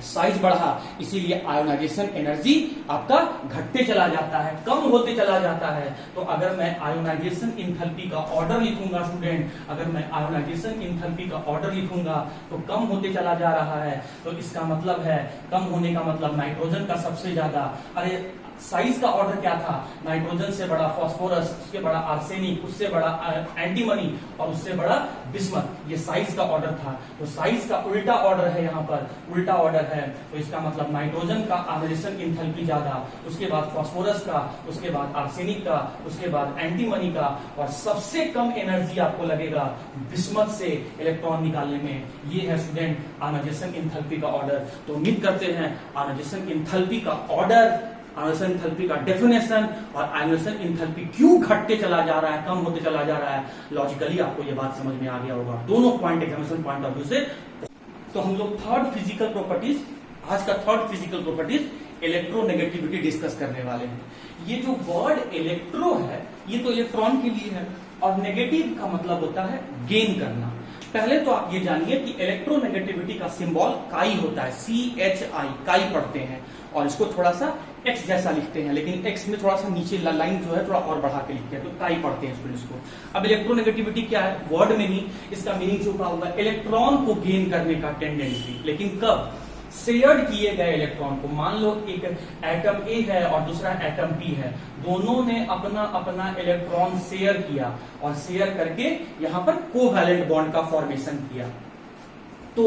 साइज बढ़ा, इसीलिए आयोनाइजेशन एनर्जी आपका घटते चला जाता है, कम होते चला जाता है। तो अगर मैं आयोनाइजेशन इंथैल्पी का ऑर्डर लिखूंगा स्टूडेंट, अगर मैं आयोनाइजेशन इंथैल्पी का ऑर्डर लिखूंगा तो कम होते चला जा रहा है, तो इसका मतलब है कम होने का मतलब नाइट्रोजन का सबसे ज्यादा। अरे साइज का ऑर्डर क्या था, नाइट्रोजन से बड़ा फास्फोरस, उसके बड़ा आर्सेनिक, उससे बड़ा एंटीमनी और उससे बड़ा बिस्मथ, ये साइज का ऑर्डर था। तो साइज का उल्टा ऑर्डर है, यहाँ पर उल्टा ऑर्डर है, तो इसका मतलब नाइट्रोजन का आयोनाइजेशन एंथैल्पी ज्यादा, उसके बाद फास्फोरस का, उसके बाद आर्सेनिक का, उसके बाद एंटीमनी का, और सबसे कम एनर्जी आपको लगेगा बिस्मथ से इलेक्ट्रॉन निकालने में। ये है स्टूडेंट आयोनाइजेशन एंथैल्पी का ऑर्डर। तो उम्मीद करते हैं आयोनाइजेशन एंथैल्पी का ऑर्डर, आयोनाइजेशन एंथैल्पी का डेफिनेशन और आयोनाइजेशन एंथैल्पी क्यों घटते चला जा रहा है, कम होते चला जा रहा है, लॉजिकली आपको ये बात समझ में आ गया होगा दोनों point examination point of view से। तो हम लोग थर्ड फिजिकल प्रॉपर्टीज, आज का third physical properties electronegativity discuss करने वाले हैं। ये जो वर्ड इलेक्ट्रो है ये तो इलेक्ट्रॉन के लिए है, और नेगेटिव का मतलब होता है गेन करना। पहले तो आप ये जानिए कि इलेक्ट्रोनेगेटिविटी का सिंबल काई होता है, CHI, काई पढ़ते हैं, और इसको थोड़ा सा एक्स जैसा लिखते हैं, लेकिन एक्स में थोड़ा सा नीचे लाइन जो है थोड़ा और बढ़ा के लिखते हैं, तो काई पढ़ते हैं स्टूडेंट्स को। अब इलेक्ट्रोनेगेटिविटी क्या है, वर्ड में ही इसका मीनिंग छुपा होगा, इलेक्ट्रॉन को गेन करने का टेंडेंसी। लेकिन कब, शेयर किए गए इलेक्ट्रॉन को, मान लो एक एटम ए है और दूसरा एटम बी है, दोनों ने अपना अपना इलेक्ट्रॉन शेयर किया और शेयर करके यहां पर कोवैलेंट बॉन्ड का फॉर्मेशन किया। तो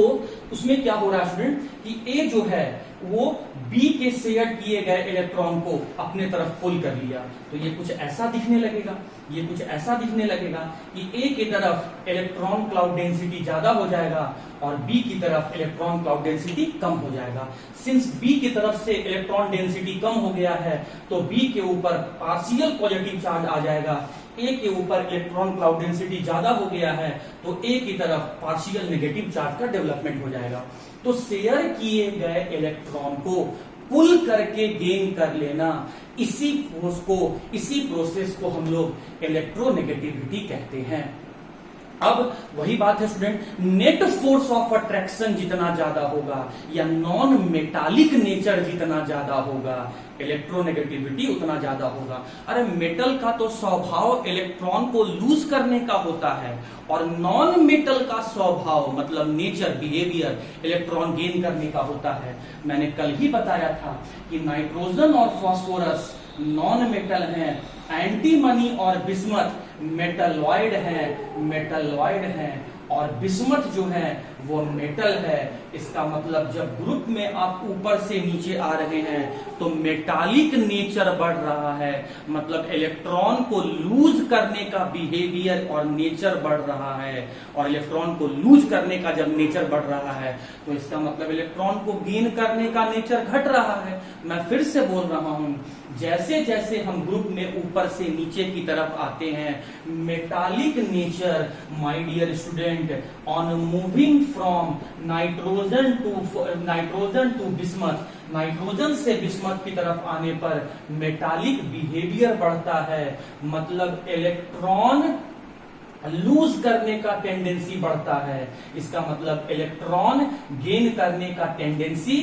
उसमें क्या हो रहा है स्टूडेंट कि ए जो है वो बी के शेयर किए गए इलेक्ट्रॉन को अपने तरफ पुल कर लिया, तो ये कुछ ऐसा दिखने लगेगा, ये कुछ ऐसा दिखने लगेगा कि ए की तरफ इलेक्ट्रॉन क्लाउड डेंसिटी ज्यादा हो जाएगा और बी की तरफ इलेक्ट्रॉन क्लाउड डेंसिटी कम हो जाएगा। सिंस बी की तरफ से इलेक्ट्रॉन डेंसिटी कम हो गया है तो बी के ऊपर पार्शियल पॉजिटिव चार्ज आ जाएगा, ए के ऊपर इलेक्ट्रॉन क्लाउड डेंसिटी ज्यादा हो गया है तो ए की तरफ पार्शियल नेगेटिव चार्ज का डेवलपमेंट हो जाएगा। तो शेयर किए गए इलेक्ट्रॉन को पुल करके गेन कर लेना, इसी प्रोसेस को हम लोग इलेक्ट्रोनेगेटिविटी कहते हैं। अब वही बात है student, net force of attraction जितना ज्यादा होगा या नॉन मेटालिक नेचर जितना ज्यादा होगा, इलेक्ट्रोनेगेटिविटी उतना ज्यादा होगा। अरे मेटल का तो स्वभाव इलेक्ट्रॉन को लूज करने का होता है, और नॉन मेटल का स्वभाव मतलब नेचर, बिहेवियर इलेक्ट्रॉन गेन करने का होता है। मैंने कल ही बताया था कि नाइट्रोजन और फास्फोरस नॉन मेटल हैं, एंटीमनी और बिस्मथ मेटलॉइड है, और बिस्मथ जो है वो मेटल है। इसका मतलब जब ग्रुप में आप ऊपर से नीचे आ रहे हैं तो मेटालिक नेचर बढ़ रहा है, मतलब इलेक्ट्रॉन को लूज करने का बिहेवियर और नेचर बढ़ रहा है, और इलेक्ट्रॉन को लूज करने का जब नेचर बढ़ रहा है तो इसका मतलब इलेक्ट्रॉन को गेन करने का नेचर घट रहा है। मैं फिर से बोल रहा हूं, जैसे जैसे हम ग्रुप में ऊपर से नीचे की तरफ आते हैं, metallic nature my dear student on moving from nitrogen to bismuth, nitrogen से बिस्मथ की तरफ आने पर मेटालिक बिहेवियर बढ़ता है, मतलब इलेक्ट्रॉन लूज करने का टेंडेंसी बढ़ता है। इसका मतलब इलेक्ट्रॉन गेन करने का टेंडेंसी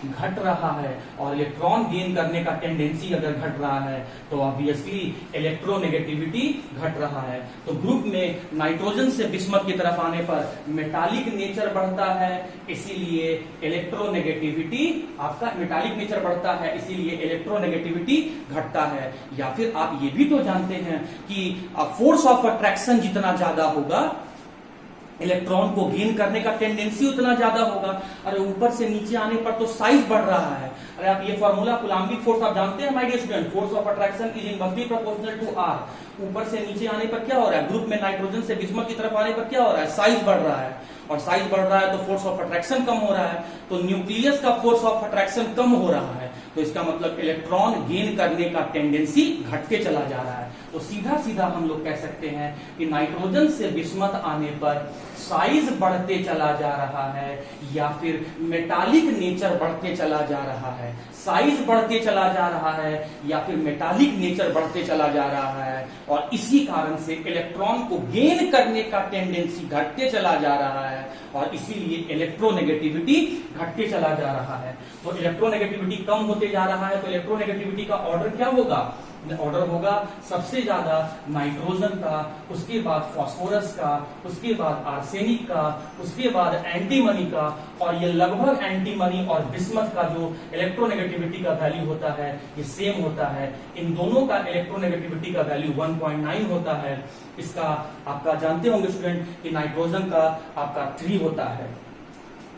घट रहा है, और इलेक्ट्रॉन गेन करने का टेंडेंसी अगर घट रहा है तो ऑब्वियसली इलेक्ट्रोनेगेटिविटी घट रहा है। तो ग्रुप में नाइट्रोजन से बिस्मथ की तरफ आने पर मेटालिक नेचर बढ़ता है, इसीलिए इलेक्ट्रोनेगेटिविटी आपका मेटालिक नेचर बढ़ता है, इसीलिए इलेक्ट्रोनेगेटिविटी घटता है। या फिर आप ये भी तो जानते हैं कि फोर्स ऑफ अट्रैक्शन जितना ज्यादा होगा इलेक्ट्रॉन को गेन करने का टेंडेंसी उतना ज्यादा होगा। अरे ऊपर से नीचे आने पर तो साइज बढ़ रहा है। अरे आप ये फॉर्मूला कूलम्बिक फोर्स आप जानते हैं my dear student, force of attraction is inversely proportional to r. ऊपर से नीचे आने पर क्या हो रहा है, ग्रुप में नाइट्रोजन से बिस्मथ की तरफ आने पर क्या हो रहा है, साइज बढ़ रहा है, और साइज बढ़ रहा है तो फोर्स ऑफ अट्रैक्शन कम हो रहा है, तो न्यूक्लियस का फोर्स ऑफ अट्रैक्शन कम हो रहा है, तो इसका मतलब इलेक्ट्रॉन गेन करने का टेंडेंसी घटते चला जा रहा है। तो सीधा सीधा हम लोग कह सकते हैं कि नाइट्रोजन से बिस्मथ आने पर साइज बढ़ते चला जा रहा है या फिर मेटालिक नेचर बढ़ते चला जा रहा है, साइज बढ़ते चला जा रहा है या फिर मेटालिक नेचर बढ़ते चला जा रहा है, और इसी कारण से इलेक्ट्रॉन को गेन करने का टेंडेंसी घटते चला जा रहा है, और इसीलिए इलेक्ट्रोनेगेटिविटी घटते चला जा रहा है। तो इलेक्ट्रोनेगेटिविटी कम होते जा रहा है, तो इलेक्ट्रोनेगेटिविटी का ऑर्डर क्या होगा, ऑर्डर होगा सबसे ज्यादा नाइट्रोजन का, उसके बाद फास्फोरस का, उसके बाद आर्सेनिक का, उसके बाद एंटीमनी का, और ये लगभग एंटीमनी और बिस्मथ का जो इलेक्ट्रोनेगेटिविटी का वैल्यू होता है ये सेम होता है। इन दोनों का इलेक्ट्रोनेगेटिविटी का वैल्यू 1.9 होता है। इसका आपका जानते होंगे स्टूडेंट कि नाइट्रोजन का आपका 3 होता है,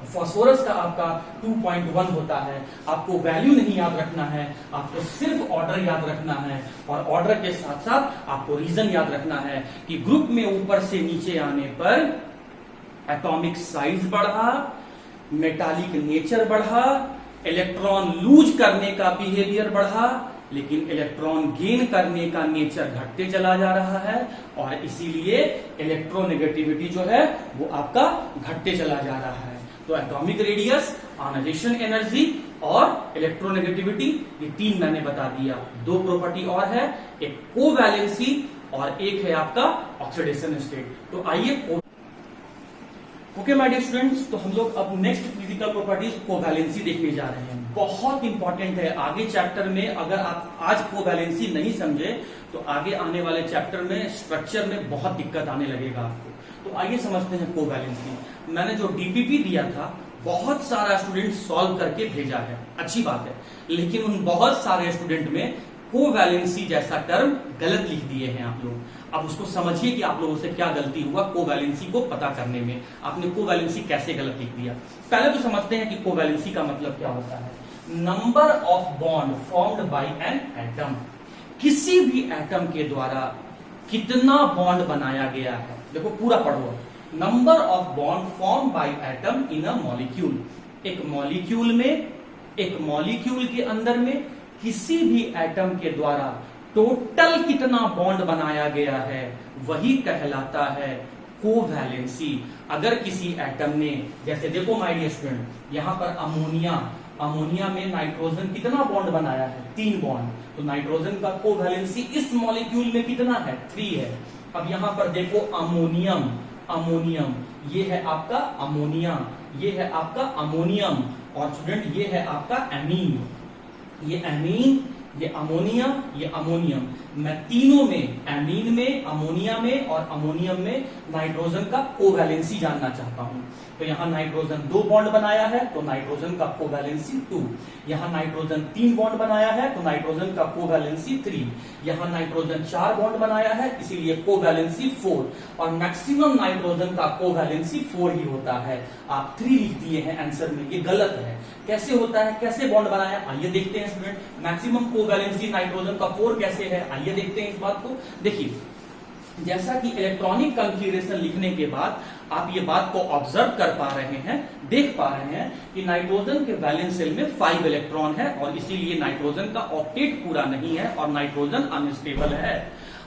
फास्फोरस का आपका 2.1 होता है। आपको वैल्यू नहीं याद रखना है, आपको सिर्फ ऑर्डर याद रखना है, और ऑर्डर के साथ साथ आपको रीजन याद रखना है कि ग्रुप में ऊपर से नीचे आने पर एटॉमिक साइज बढ़ा, मेटालिक नेचर बढ़ा, इलेक्ट्रॉन लूज करने का बिहेवियर बढ़ा, लेकिन इलेक्ट्रॉन गेन करने का नेचर घटते चला जा रहा है, और इसीलिए इलेक्ट्रोनेगेटिविटी जो है वो आपका घटते चला जा रहा है। तो एटॉमिक रेडियस, आयोनाइजेशन एनर्जी और इलेक्ट्रोनेगेटिविटी, ये 3 मैंने बता दिया। 2 प्रॉपर्टी और है, एक कोवैलेंसी और एक है आपका ऑक्सीडेशन स्टेट। तो आइए ओके माय डियर स्टूडेंट्स, तो हम लोग अब नेक्स्ट फिजिकल प्रॉपर्टीज कोवैलेंसी देखने जा रहे हैं। बहुत इंपॉर्टेंट है, आगे चैप्टर में अगर आप आज कोवैलेंसी नहीं समझे तो आगे आने वाले चैप्टर में स्ट्रक्चर में बहुत दिक्कत आने लगेगा आपको। तो आइए समझते हैं कोवैलेंसी। मैंने जो डीपीपी दिया था बहुत सारा स्टूडेंट सॉल्व करके भेजा है, अच्छी बात है, लेकिन उन बहुत सारे स्टूडेंट में कोवैलेंसी जैसा टर्म गलत लिख दिए हैं आप लोग। अब उसको समझिए कि आप लोगों से क्या गलती हुआ कोवैलेंसी को पता करने में, आपने कोवैलेंसी कैसे गलत लिख दिया। पहले तो समझते हैं कि कोवैलेंसी का मतलब क्या होता है। Number of bond formed by an atom, किसी भी एटम के द्वारा कितना बॉन्ड बनाया गया है। देखो पूरा पढ़ो, number of bond form by atom in a molecule. एक मॉलिक्यूल में, एक मॉलिक्यूल के अंदर में किसी भी एटम के द्वारा टोटल कितना बॉन्ड बनाया गया है वही कहलाता है कोवैलेंसी। अगर किसी एटम ने, जैसे देखो माय डियर स्टूडेंट, यहां पर अमोनिया, अमोनिया में नाइट्रोजन कितना बॉन्ड बनाया है, 3 बॉन्ड, तो नाइट्रोजन का कोवैलेंसी इस मॉलिक्यूल में कितना है, 3 है। अब यहां पर देखो अमोनियम, अमोनियम ये है आपका अमोनिया, ये है आपका अमोनियम, और स्टूडेंट ये है आपका एमीन, ये एमीन, ये अमोनिया, ये अमोनियम। मैं तीनों में, एमीन में, अमोनिया में और अमोनियम में नाइट्रोजन का कोवैलेंसी जानना चाहता हूं। तो यहां नाइट्रोजन 2 बॉन्ड बनाया है तो नाइट्रोजन का कोवैलेंसी 2, यहां नाइट्रोजन 3 बॉन्ड बनाया है तो नाइट्रोजन का कोवैलेंसी 3, यहां नाइट्रोजन 4 बॉन्ड बनाया है इसीलिए कोवैलेंसी 4, और मैक्सिमम नाइट्रोजन का कोवैलेंसी 4 ही होता है। आप 3 लिख दिए हैं आंसर में, ये गलत है। कैसे होता है, कैसे बॉन्ड बनाया, आइए देखते हैं स्टूडेंट। मैक्सिमम कोवैलेंसी नाइट्रोजन का 4 कैसे है, आइए देखते हैं इस बात को। देखिए, जैसा कि इलेक्ट्रॉनिक कॉन्फ़िगरेशन लिखने के बाद आप ये बात को ऑब्जर्व कर पा रहे हैं, देख पा रहे हैं कि नाइट्रोजन के वैलेंस शेल में 5 इलेक्ट्रॉन है, और इसीलिए नाइट्रोजन का ऑक्टेट पूरा नहीं है और नाइट्रोजन अनस्टेबल है।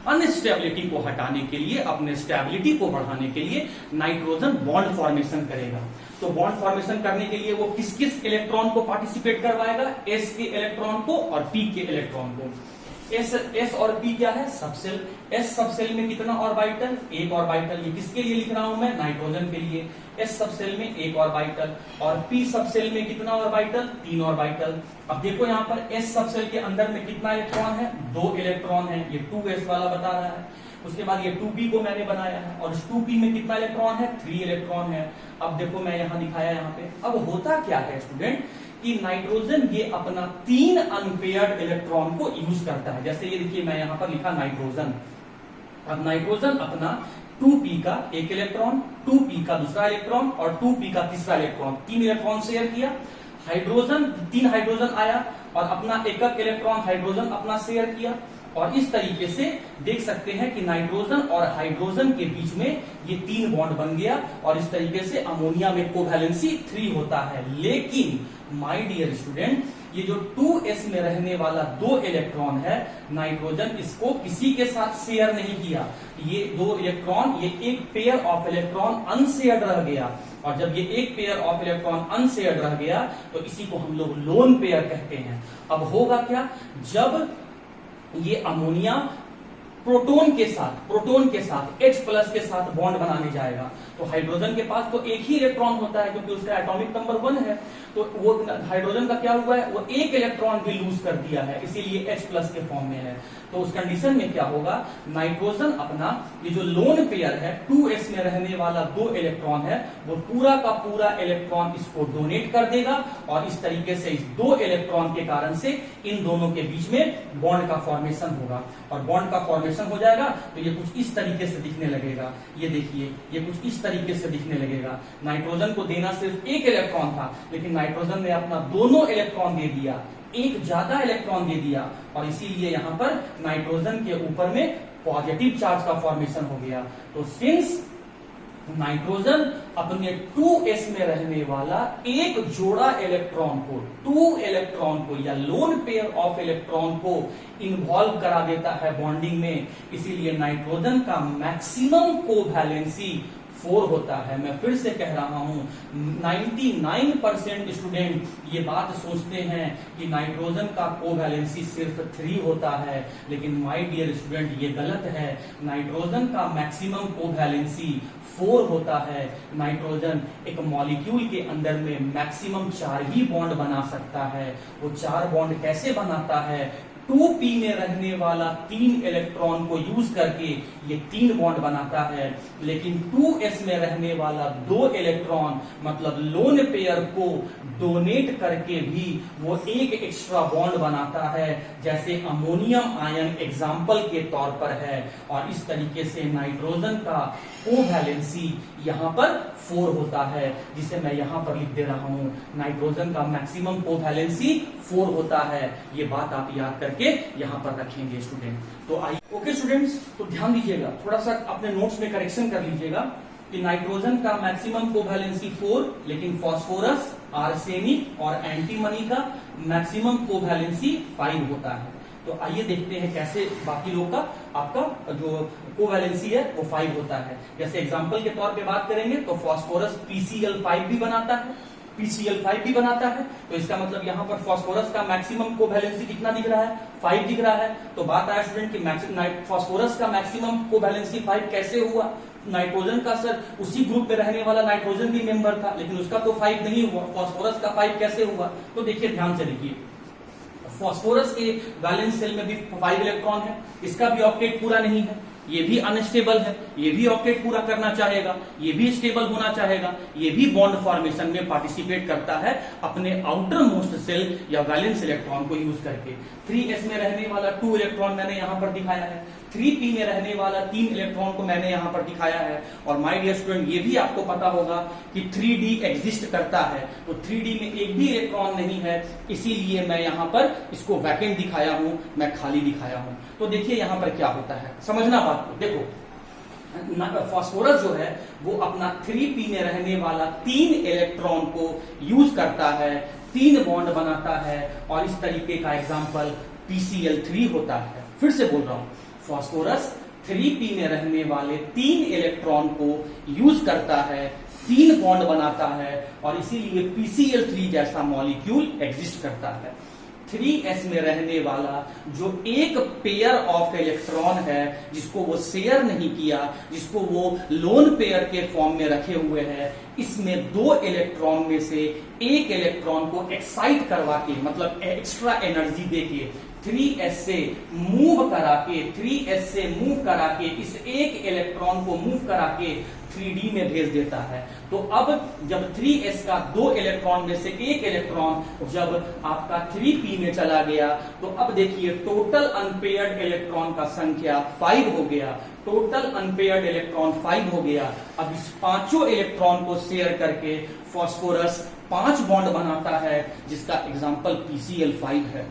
अनस्टेबिलिटी को हटाने के लिए, अपने स्टेबिलिटी को बढ़ाने के लिए नाइट्रोजन बॉन्ड फॉर्मेशन करेगा। तो बॉन्ड फॉर्मेशन करने के लिए वो किस किस इलेक्ट्रॉन को पार्टिसिपेट करवाएगा, एस के इलेक्ट्रॉन को और पी के इलेक्ट्रॉन को। एस और पी क्या है, सबसेल। एस सबसेल में कितना ऑर्बिटल, 1 ऑर्बिटल। ये किसके लिए लिख रहा हूं मैं, नाइट्रोजन के लिए। एस सबसेल में 1 ऑर्बिटल, और पी सबसेल में कितना ऑर्बिटल, 3 ऑर्बिटल। अब देखो यहाँ पर एस सबसेल के अंदर में कितना इलेक्ट्रॉन है, 2 इलेक्ट्रॉन है, ये 2s वाला बता रहा है। उसके बाद ये 2p को मैंने बनाया है, और इस 2p में कितना इलेक्ट्रॉन है, 3 इलेक्ट्रॉन है। अब देखो मैं यहां दिखाया यहाँ पे। अब होता क्या है स्टूडेंट कि नाइट्रोजन ये अपना 3 अनपेयर्ड इलेक्ट्रॉन को यूज करता है। जैसे ये देखिए मैं यहां पर लिखा नाइट्रोजन। अब नाइट्रोजन अपना 2p का एक इलेक्ट्रॉन, 2p का दूसरा इलेक्ट्रॉन और 2p का तीसरा इलेक्ट्रॉन, 3 इलेक्ट्रॉन शेयर किया। हाइड्रोजन 3 हाइड्रोजन आया और अपना एकक इलेक्ट्रॉन हाइड्रोजन अपना शेयर किया। और इस तरीके से देख सकते हैं कि नाइट्रोजन और हाइड्रोजन के बीच में ये 3 बॉन्ड बन गया और इस तरीके से अमोनिया में कोवैलेंसी 3 होता है। लेकिन माय डियर स्टूडेंट, ये जो 2s में रहने वाला 2 इलेक्ट्रॉन है, नाइट्रोजन इसको किसी के साथ शेयर नहीं किया। ये 2 इलेक्ट्रॉन, ये एक पेयर ऑफ इलेक्ट्रॉन अनशेयर्ड रह गया। और जब ये एक पेयर ऑफ इलेक्ट्रॉन अनशेयर्ड रह गया तो इसी को हम लोग लोन पेयर कहते हैं। अब होगा क्या, जब ये अमोनिया प्रोटॉन के साथ H+ के साथ बॉन्ड बनाने जाएगा तो हाइड्रोजन के पास तो एक ही इलेक्ट्रॉन होता है क्योंकि उसका एटॉमिक नंबर 1 है। तो वो हाइड्रोजन का क्या हुआ है, वो एक इलेक्ट्रॉन भी लूज कर दिया है, इसीलिए H+ के फॉर्म में है। तो उस कंडीशन में क्या होगा, नाइट्रोजन अपना ये जो लोन पेयर है 2s में रहने वाला 2 इलेक्ट्रॉन है, वो पूरा का पूरा इलेक्ट्रॉन इसको डोनेट कर देगा और इस तरीके से इस 2 इलेक्ट्रॉन के कारण से इन दोनों के बीच में बॉन्ड का फॉर्मेशन होगा। और बॉन्ड का फॉर्मेशन हो जाएगा तो ये कुछ इस तरीके से दिखने लगेगा। ये देखिए, ये कुछ इस तरीके से दिखने लगेगा। नाइट्रोजन को देना सिर्फ एक इलेक्ट्रॉन था, लेकिन नाइट्रोजन ने अपना दोनों इलेक्ट्रॉन दे दिया, एक ज्यादा इलेक्ट्रॉन दे दिया और इसीलिए यहां पर नाइट्रोजन के ऊपर में पॉजिटिव चार्ज का फॉर्मेशन हो गया। तो सिंस नाइट्रोजन अपने 2s में रहने वाला एक जोड़ा इलेक्ट्रॉन को, 2 इलेक्ट्रॉन को या लोन पेयर ऑफ इलेक्ट्रॉन को इन्वॉल्व करा देता है बॉन्डिंग में, इसीलिए नाइट्रोजन का मैक्सिमम कोवैलेंसी 4 होता है। मैं फिर से कह रहा हूं, 99% स्टूडेंट ये बात सोचते हैं कि नाइट्रोजन का कोवैलेंसी सिर्फ 3 होता है, लेकिन माय डियर स्टूडेंट ये गलत है। नाइट्रोजन का मैक्सिमम कोवैलेंसी 4 होता है। नाइट्रोजन एक मॉलिक्यूल के अंदर में मैक्सिमम 4 ही बॉन्ड बना सकता है। वो 4 बॉन्ड कैसे बनाता है, 2p में रहने वाला 3 इलेक्ट्रॉन को यूज करके ये 3 बॉन्ड बनाता है, लेकिन 2s में रहने वाला 2 इलेक्ट्रॉन मतलब लोन पेयर को डोनेट करके भी वो एक एक्स्ट्रा बॉन्ड बनाता है, जैसे अमोनियम आयन एग्जाम्पल के तौर पर है। और इस तरीके से नाइट्रोजन का कोवैलेंसी यहां पर 4 होता है, जिसे मैं यहां पर लिख दे रहा हूं। नाइट्रोजन का मैक्सिमम कोवैलेंसी 4 होता है। ये बात आप याद करके यहां पर रखेंगे स्टूडेंट। तो आइए, ओके स्टूडेंट्स, तो ध्यान दीजिएगा, थोड़ा सा अपने नोट्स में करेक्शन कर लीजिएगा कि नाइट्रोजन का मैक्सिमम कोवैलेंसी 4, लेकिन फास्फोरस, आर्सेनिक और एंटीमनी का मैक्सिमम कोवैलेंसी 5 होता है। तो आइए देखते हैं कैसे बाकी लोग का आपका जो कोवैलेंसी है वो 5 होता है। जैसे एग्जांपल के तौर पे बात करेंगे तो फास्फोरस PCl5 भी बनाता है, PCl5 भी बनाता है। तो इसका मतलब यहाँ पर फास्फोरस का मैक्सिमम कोवैलेंसी कितना दिख रहा है, 5 दिख रहा है। तो बात आया स्टूडेंट कि फास्फोरस का मैक्सिमम कोवैलेंसी 5 कैसे हुआ। नाइट्रोजन का सर उसी ग्रुप में रहने वाला नाइट्रोजन भी मेंबर था, लेकिन उसका तो 5 नहीं हुआ, फास्फोरस का 5 कैसे हुआ। तो देखिए, ध्यान से देखिए, फास्फोरस के वैलेंस शेल में भी 5 इलेक्ट्रॉन है, इसका भी ऑक्टेट पूरा नहीं है, ये भी अनस्टेबल है, ये भी ऑक्टेट पूरा करना चाहेगा, ये भी स्टेबल होना चाहेगा, ये भी बॉन्ड फॉर्मेशन में पार्टिसिपेट करता है अपने आउटर मोस्ट सेल या वैलेंस इलेक्ट्रॉन को यूज करके। 3s में रहने वाला 2 इलेक्ट्रॉन मैंने यहां पर दिखाया है, 3p में रहने वाला 3 इलेक्ट्रॉन को मैंने यहां पर दिखाया है। और माय डियर स्टूडेंट, ये भी आपको पता होगा कि 3d एग्जिस्ट करता है, तो 3d में एक भी इलेक्ट्रॉन नहीं है, इसीलिए मैं यहां पर इसको वैकेंट दिखाया हूं, मैं खाली दिखाया हूं। तो देखिए यहां पर क्या होता है, समझना बात को। देखो, फास्फोरस जो है वो अपना 3p में रहने वाला 3 इलेक्ट्रॉन को यूज करता है, 3 बॉन्ड बनाता है, और इस तरीके का एग्जाम्पल PCl3 होता है। फिर से बोल रहा हूं, फास्फोरस 3p में रहने वाले 3 इलेक्ट्रॉन को यूज करता है, 3 बॉन्ड बनाता है, और इसीलिए PCl3 जैसा मॉलिक्यूल एग्जिस्ट करता है। 3s में रहने वाला जो एक पेयर ऑफ इलेक्ट्रॉन है, जिसको वो शेयर नहीं किया, जिसको वो लोन पेयर के फॉर्म में रखे हुए हैं, इसमें 2 इलेक्ट्रॉन में से एक इलेक्ट्रॉन को एक्साइट करवा के, मतलब एक्स्ट्रा एनर्जी देके 3s से मूव करा के, 3s से मूव करा के, इस एक इलेक्ट्रॉन को मूव करा के 3D में भेज देता है। तो अब जब 3s का 2 इलेक्ट्रॉन में से एक इलेक्ट्रॉन जब आपका 3p में चला गया, तो अब देखिए टोटल अनपेयर्ड इलेक्ट्रॉन का संख्या 5 हो गया। टोटल अनपेयर्ड इलेक्ट्रॉन 5 हो गया। अब इस पांचों इलेक्ट्रॉन को शेयर करके फास्फोरस 5 बॉन्ड बनाता है, जिसका एग्जाम्पल PCl5 है।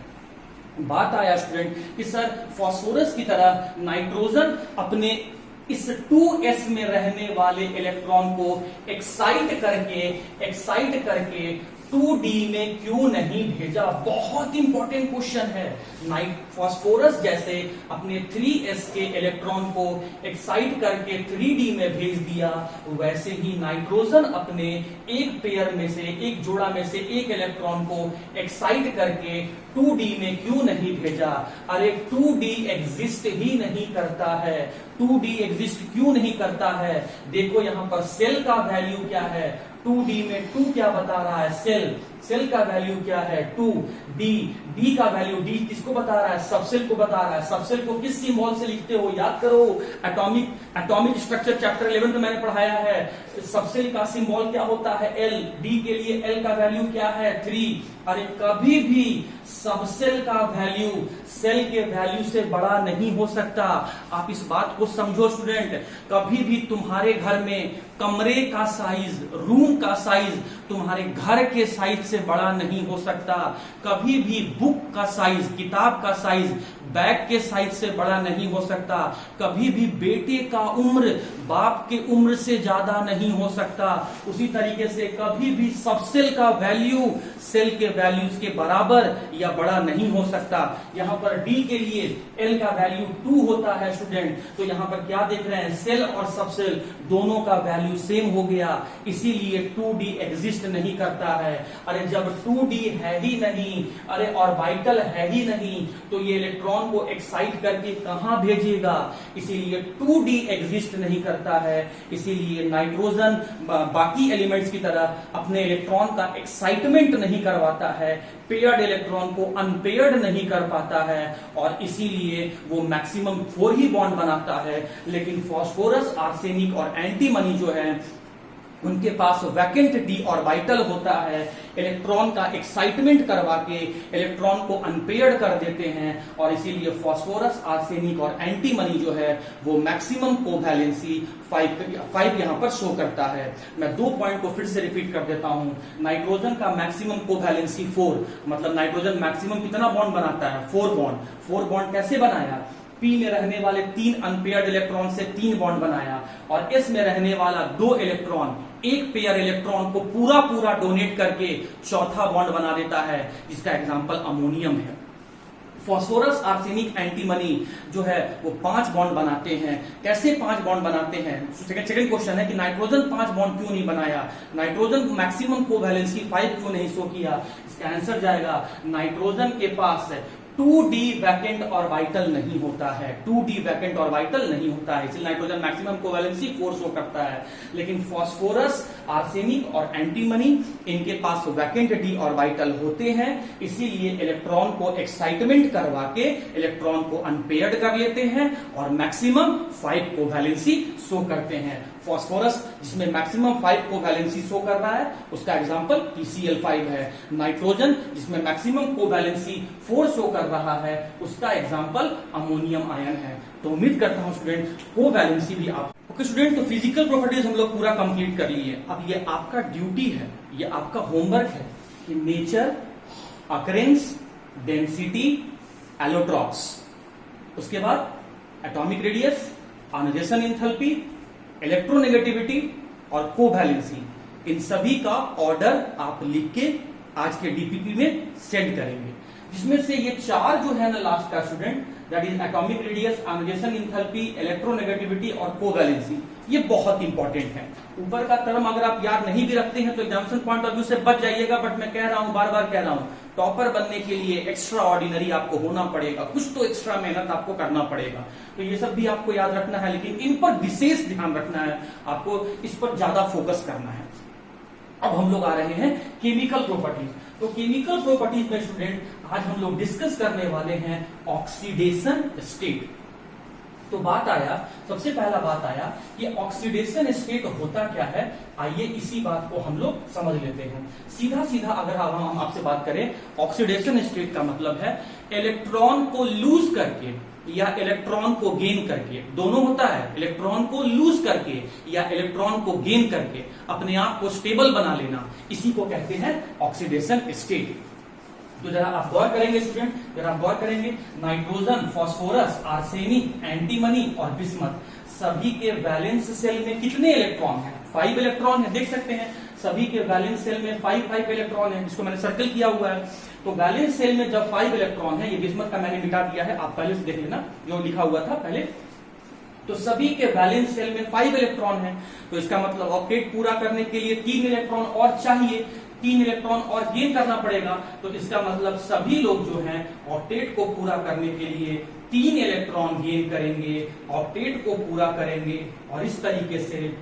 बात आया स्टूडेंट कि सर फास्फोरस की तरह नाइट्रोजन अपने इस 2s में रहने वाले इलेक्ट्रॉन को एक्साइट करके 2d में क्यों नहीं भेजा? बहुत इंपॉर्टेंट क्वेश्चन है। फास्फोरस जैसे अपने 3s के इलेक्ट्रॉन को एक्साइट करके 3d में भेज दिया, वैसे ही नाइट्रोजन अपने एक पेयर में से, एक जोड़ा में से एक इलेक्ट्रॉन को एक्साइट करके 2d में क्यों नहीं भेजा? अरे 2d एग्जिस्ट ही नहीं करता है। 2d एग्जिस्ट क्यों नहीं करता है? देखो यहां पर सेल का वैल्यू क्या है? 2d में 2 क्या बता रहा है? सेल का वैल्यू क्या है? 2। डी का वैल्यू, डी किसको बता रहा है? सबसेल को बता रहा है। सबसेल को किस सिंबल से लिखते हो? याद करो, एटॉमिक स्ट्रक्चर चैप्टर 11 में मैंने पढ़ाया है। सबसेल का सिंबल क्या होता है? एल। डी के लिए एल का वैल्यू क्या है? 3। अरे कभी भी सबसेल का वैल्यू सेल के वैल्यू से बड़ा नहीं हो सकता। आप इस बात को समझो स्टूडेंट। कभी भी तुम्हारे घर में कमरे का साइज, रूम का साइज तुम्हारे घर के साइज से बड़ा नहीं हो सकता। कभी भी बुक का साइज, किताब का साइज बैग के साइज से बड़ा नहीं हो सकता। कभी भी बेटे का उम्र बाप के उम्र से ज्यादा नहीं हो सकता। उसी तरीके से कभी भी सबसेल का वैल्यू सेल के वैल्यूज के बराबर या बड़ा नहीं हो सकता। यहां पर डी के लिए एल का वैल्यू 2 होता है स्टूडेंट। तो यहां पर क्या देख रहे हैं? सेल और सबसेल दोनों का वैल्यू सेम हो गया, इसीलिए 2d एग्जिस्ट नहीं करता है। अरे जब 2d है ही नहीं, अरे ऑर्बिटल है ही नहीं, तो ये इलेक्ट्रॉन को एक्साइट करके कहां भेजेगा? इसीलिए 2d एग्जिस्ट नहीं करता है। इसीलिए नाइट्रोजन बाकी एलिमेंट्स की तरह अपने इलेक्ट्रॉन का एक्साइटमेंट नहीं करवाता है, पेयर्ड इलेक्ट्रॉन को अनपेयर्ड नहीं कर पाता है, और इसीलिए वो मैक्सिमम 4 ही बॉन्ड बनाता है। लेकिन फास्फोरस, आर्सेनिक और एंटीमनी जो है उनके पास वैकेंट डी ऑर्बिटल होता है। इलेक्ट्रॉन का एक्साइटमेंट करवा के इलेक्ट्रॉन को अनपेयर्ड कर देते हैं, और इसीलिए फास्फोरस, आर्सेनिक और एंटीमनी जो है वो मैक्सिमम कोवैलेंसी 5 यहां पर शो करता है। मैं 2 पॉइंट को फिर से रिपीट कर देता हूं। नाइट्रोजन का मैक्सिमम कोवैलेंसी 4, मतलब नाइट्रोजन मैक्सिमम कितना बॉन्ड बनाता है? 4 बॉन्ड। 4 बॉन्ड कैसे बनाया? P में रहने वाले 3 अनपेयर्ड इलेक्ट्रॉन से 3 बॉन्ड बनाया, और S में रहने वाला 2 इलेक्ट्रॉन, एक पेयर इलेक्ट्रॉन को पूरा डोनेट करके चौथा बॉन्ड बना देता है, जिसका एग्जांपल अमोनियम है। फास्फोरस, आर्सेनिक, एंटीमनी जो है वो 5 बॉन्ड बनाते हैं। कैसे 5 बॉन्ड बनाते हैं? सेकंड क्वेश्चन है कि नाइट्रोजन 5 बॉन्ड क्यों नहीं बनाया? नाइट्रोजन मैक्सिमम कोवैलेंसी 5 क्यों नहीं शो किया? इसका आंसर जाएगा, नाइट्रोजन के पास 2d वैकेंट ऑर्बिटल नहीं होता है। 2d वैकेंट ऑर्बिटल नहीं होता है, इसलिए नाइट्रोजन मैक्सिमम कोवैलेंसी 4 शो करता है। लेकिन फास्फोरस, आर्सेनिक और एंटीमनी इनके पास वैकेंट d ऑर्बिटल होते हैं, इसीलिए इलेक्ट्रॉन को एक्साइटमेंट करवा के इलेक्ट्रॉन को अनपेयर्ड कर लेते हैं और मैक्सिमम 5 कोवैलेंसी शो करते हैं। फास्फोरस जिसमें मैक्सिमम 5 कोवैलेंसी शो कर रहा है, उसका एग्जांपल PCl5 है। नाइट्रोजन जिसमें मैक्सिमम कोवैलेंसी 4 शो कर रहा है, उसका एग्जांपल अमोनियम आयन है। तो उम्मीद करता हूं स्टूडेंट कोवैलेंसी भी आप ओके स्टूडेंट। तो फिजिकल प्रॉपर्टीज हम लोग पूरा कंप्लीट कर लिए। अब ये आपका ड्यूटी है, ये आपका होमवर्क है कि नेचर, अकरेंस, डेंसिटी, एलोट्रॉप्स, उसके बाद atomic radius, ionisation enthalpy, electronegativity और कोवैलेंसी, इन सभी का ऑर्डर आप लिख के आज के डीपीपी में सेंड करेंगे, जिसमें से ये 4 जो है ना लास्ट का student, that is atomic radius, ionisation enthalpy, electronegativity और कोवैलेंसी, ये बहुत इंपॉर्टेंट है। ऊपर का टर्म अगर आप याद नहीं भी रखते हैं तो एग्जामिनेशन पॉइंट ऑफ व्यू से बच जाइएगा, बट मैं कह रहा हूं, बार बार कह रहा हूं, टॉपर बनने के लिए एक्स्ट्रा ऑर्डिनरी आपको होना पड़ेगा, कुछ तो एक्स्ट्रा मेहनत आपको करना पड़ेगा। तो ये सब भी आपको याद रखना है, लेकिन इन पर विशेष ध्यान रखना है, आपको इस पर ज्यादा फोकस करना है। अब हम लोग आ रहे हैं केमिकल प्रॉपर्टीज। तो केमिकल प्रॉपर्टीज में स्टूडेंट आज हम लोग डिस्कस करने वाले हैं ऑक्सीडेशन स्टेट। तो बात आया, सबसे पहला बात आया कि ऑक्सीडेशन स्टेट होता क्या है। आइए इसी बात को हम लोग समझ लेते हैं। सीधा सीधा अगर हम आपसे बात करें, ऑक्सीडेशन स्टेट का मतलब है इलेक्ट्रॉन को लूज करके या इलेक्ट्रॉन को गेन करके, दोनों होता है, इलेक्ट्रॉन को लूज करके या इलेक्ट्रॉन को गेन करके अपने आप को स्टेबल बना लेना, इसी को कहते हैं ऑक्सीडेशन स्टेट। तो जरा आप गौर करेंगे स्टूडेंट, जरा आप गौर करेंगे, नाइट्रोजन, फास्फोरस, आर्सेनिक, एंटीमनी और बिस्मथ, सभी के वैलेंस सेल में कितने इलेक्ट्रॉन हैं? 5 इलेक्ट्रॉन है, देख सकते हैं सभी के वैलेंस सेल में 5 इलेक्ट्रॉन है, जिसको मैंने सर्कल किया हुआ है। तो वैलेंस सेल में जब 5 इलेक्ट्रॉन है, ये बिस्मथ का मैंने मिटा दिया है, आप पहले से देख लेना जो लिखा हुआ था पहले। तो सभी के वैलेंस सेल में 5 इलेक्ट्रॉन है, तो इसका मतलब ऑक्टेट पूरा करने के लिए 3 इलेक्ट्रॉन और चाहिए, 3 इलेक्ट्रॉन और गेन करना पड़ेगा। तो इसका मतलब सभी लोग जो हैं ऑक्टेट को पूरा करने के लिए 3 इलेक्ट्रॉन गेन करेंगे, ऑक्टेट को पूरा करेंगे और इस तरीके से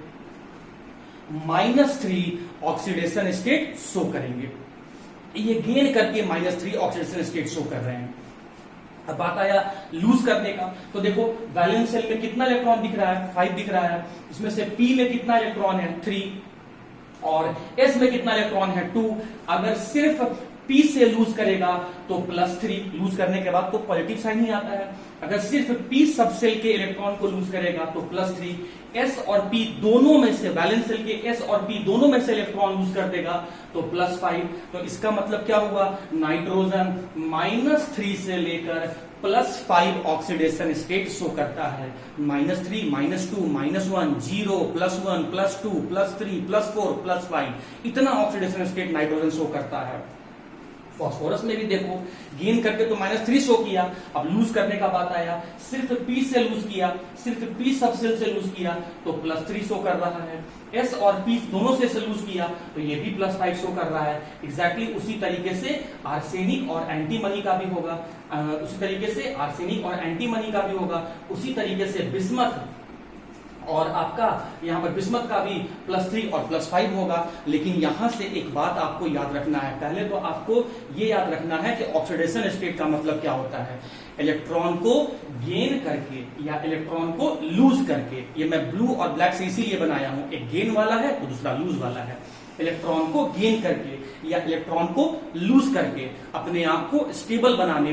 -3 ऑक्सीडेशन स्टेट शो करेंगे। ये गेन करके -3 ऑक्सीडेशन स्टेट शो कर रहे हैं। अब बात आया लूज करने का, तो देखो वैलेंस सेल में कितना इलेक्ट्रॉन दिख रहा है? 5 दिख रहा है। इसमें से p में कितना इलेक्ट्रॉन है? 3, और s में कितना इलेक्ट्रॉन है? 2। अगर सिर्फ p से लूज करेगा तो +3, लूज करने के बाद तो पॉजिटिव साइन ही आता है। अगर सिर्फ p सब सेल के इलेक्ट्रॉन को लूज करेगा तो +3, s और p दोनों में से, वैलेंस सेल के s और p दोनों में से इलेक्ट्रॉन लूज कर देगा तो +5। तो इसका मतलब क्या हुआ? नाइट्रोजन -3 से लेकर +5 ऑक्सीडेशन स्टेट शो करता है। -3, -2, -1, 0, +1, +2, +3, +4, +5, इतना ऑक्सीडेशन स्टेट नाइट्रोजन शो करता है। फास्फोरस में भी देखो, गेन करके तो -3 शो किया, अब लूज करने का बात आया, सिर्फ p से लूज किया, सिर्फ p सबसेल से लूज किया तो +3 शो कर रहा है। s और p दोनों से लूज किया तो ये भी +5 शो कर रहा है। एग्जैक्टली उसी तरीके से आर्सेनिक और एंटीमनी का भी होगा, उसी तरीके से आर्सेनिक और एंटीमनी का भी होगा, उसी तरीके से बिस्मथ और आपका यहाँ पर बिस्मथ का भी +3 और +5 होगा। लेकिन यहां से एक बात आपको याद रखना है, पहले तो आपको ये याद रखना है कि ऑक्सीडेशन स्टेट का मतलब क्या होता है। इलेक्ट्रॉन को गेन करके या इलेक्ट्रॉन को लूज करके, ये मैं ब्लू और ब्लैक से इसीलिए बनाया हूं, एक गेन वाला है तो दूसरा लूज वाला है। इलेक्ट्रॉन को गेन करके या इलेक्ट्रॉन को लूज करके अपने आप को स्टेबल बनाने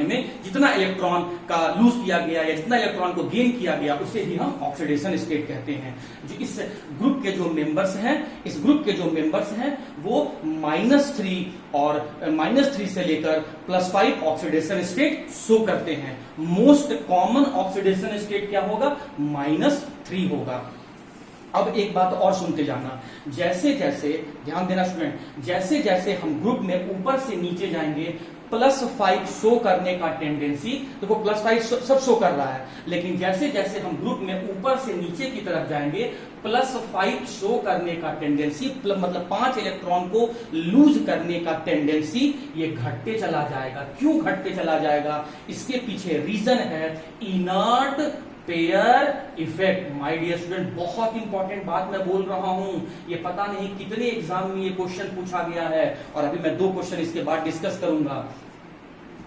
में जितना इलेक्ट्रॉन का लूज किया गया या जितना इलेक्ट्रॉन को गेन किया गया उसे भी हम ऑक्सीडेशन स्टेट कहते हैं। जो इस ग्रुप के जो मेंबर्स हैं वो -3 और -3 से लेकर +5 ऑक्सीडेशन स्टेट शो करते हैं। मोस्ट कॉमन ऑक्सीडेशन स्टेट क्या होगा? -3 होगा। अब एक बात और सुनते जाना, जैसे जैसे ध्यान देना स्टूडेंट, जैसे जैसे हम ग्रुप में ऊपर से नीचे जाएंगे +5 शो करने का टेंडेंसी, देखो +5 सब शो कर रहा है, लेकिन जैसे जैसे हम ग्रुप में ऊपर से नीचे की तरफ जाएंगे +5 शो करने का टेंडेंसी, मतलब 5 इलेक्ट्रॉन को लूज करने का टेंडेंसी ये घटते चला जाएगा। क्यों घटते चला जाएगा? इसके पीछे रीजन है inert pair effect. My dear student, बहुत इंपॉर्टेंट बात मैं बोल रहा हूं, ये पता नहीं कितने एग्जाम में ये क्वेश्चन पूछा गया है, और अभी मैं 2 क्वेश्चन इसके बाद डिस्कस करूंगा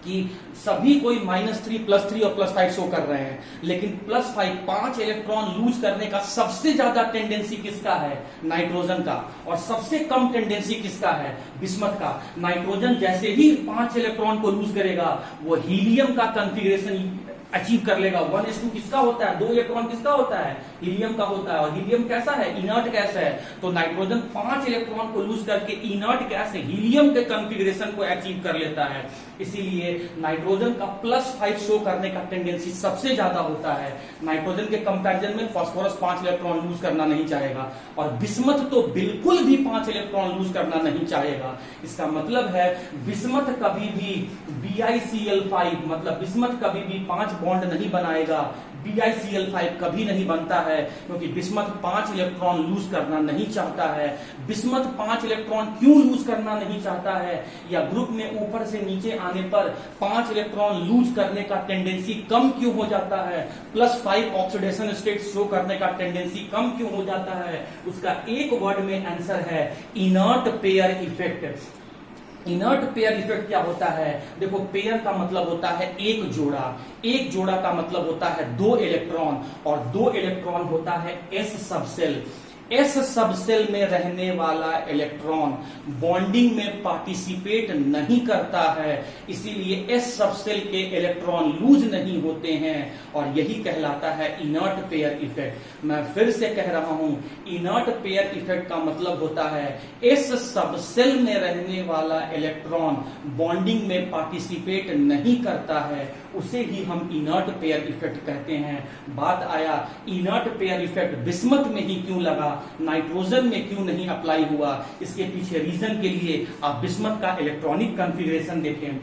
कि सभी कोई -3, +3 और +5 शो कर रहे हैं, लेकिन +5 5 इलेक्ट्रॉन लूज करने का सबसे ज्यादा टेंडेंसी किसका है? नाइट्रोजन का। और सबसे कम टेंडेंसी किसका है? बिस्मथ का। नाइट्रोजन जैसे ही 5 इलेक्ट्रॉन को लूज करेगा वो हीलियम का कॉन्फ़िगरेशन अचीव कर लेगा। 1s2 किसका होता है? 2 इलेक्ट्रॉन किसका होता है? हीलियम का होता है। और हीलियम कैसा है? इनर्ट गैस है। तो नाइट्रोजन 5 इलेक्ट्रॉन को लूज करके इनर्ट गैस हीलियम के कॉन्फ़िगरेशन को अचीव कर लेता है। इसीलिए नाइट्रोजन का +5 शो करने का टेंडेंसी सबसे ज्यादा होता है। नाइट्रोजन के कंपैरिजन में फास्फोरस 5 इलेक्ट्रॉन लूज करना नहीं चाहेगा, और बिस्मथ तो बिल्कुल भी 5 इलेक्ट्रॉन लूज करना नहीं चाहेगा। इसका मतलब है बिस्मथ कभी भी BiCl5, मतलब बिस्मथ कभी भी 5 बॉन्ड नहीं बनाएगा। BiCl5 कभी नहीं बनता है, क्योंकि बिस्मथ 5 इलेक्ट्रॉन लूज करना नहीं चाहता है। बिस्मथ 5 इलेक्ट्रॉन क्यों लूज करना नहीं चाहता है? या ग्रुप में ऊपर से नीचे आने पर 5 इलेक्ट्रॉन लूज करने का टेंडेंसी कम क्यों हो जाता है? +5 ऑक्सीडेशन स्टेट शो करने का टेंडेंसी कम क्यों हो जाता है? उसका एक वर्ड में आंसर है inert pair effect. Inert pair effect क्या होता है? देखो, पेयर का मतलब होता है एक जोड़ा, एक जोड़ा का मतलब होता है दो इलेक्ट्रॉन, और दो इलेक्ट्रॉन होता है एस सबसेल। एस सबसेल में रहने वाला इलेक्ट्रॉन बॉन्डिंग में पार्टिसिपेट नहीं करता है, इसीलिए एस सबसेल के इलेक्ट्रॉन लूज नहीं होते हैं, और यही कहलाता है इनर्ट पेयर इफेक्ट। मैं फिर से कह रहा हूं, इनर्ट पेयर इफेक्ट का मतलब होता है एस सबसेल में रहने वाला इलेक्ट्रॉन बॉन्डिंग में पार्टिसिपेट नहीं करता है, उसे ही हम इनर्ट पेयर इफेक्ट कहते हैं। बात आया इनर्ट पेयर इफेक्ट बिस्मथ में ही क्यों लगा, नाइट्रोजन में क्यों नहीं अप्लाई हुआ? इसके पीछे रीजन के लिए आप बिस्मथ का इलेक्ट्रॉनिक कॉन्फ़िगरेशन देखें।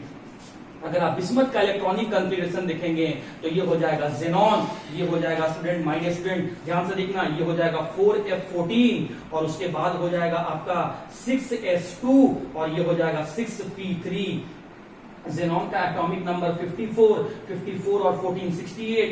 अगर आप बिस्मथ का इलेक्ट्रॉनिक कॉन्फ़िगरेशन देखेंगे तो ये हो जाएगा जेनॉन, ये हो जाएगा स्टूडेंट, माय डियर स्टूडेंट ध्यान से देखना, ये हो जाएगा 4F14, और उसके बाद हो जाएगा आपका 6S2, और ये हो जाएगा 6P3। जेनॉन का एटॉमिक नंबर 54 और 14 68,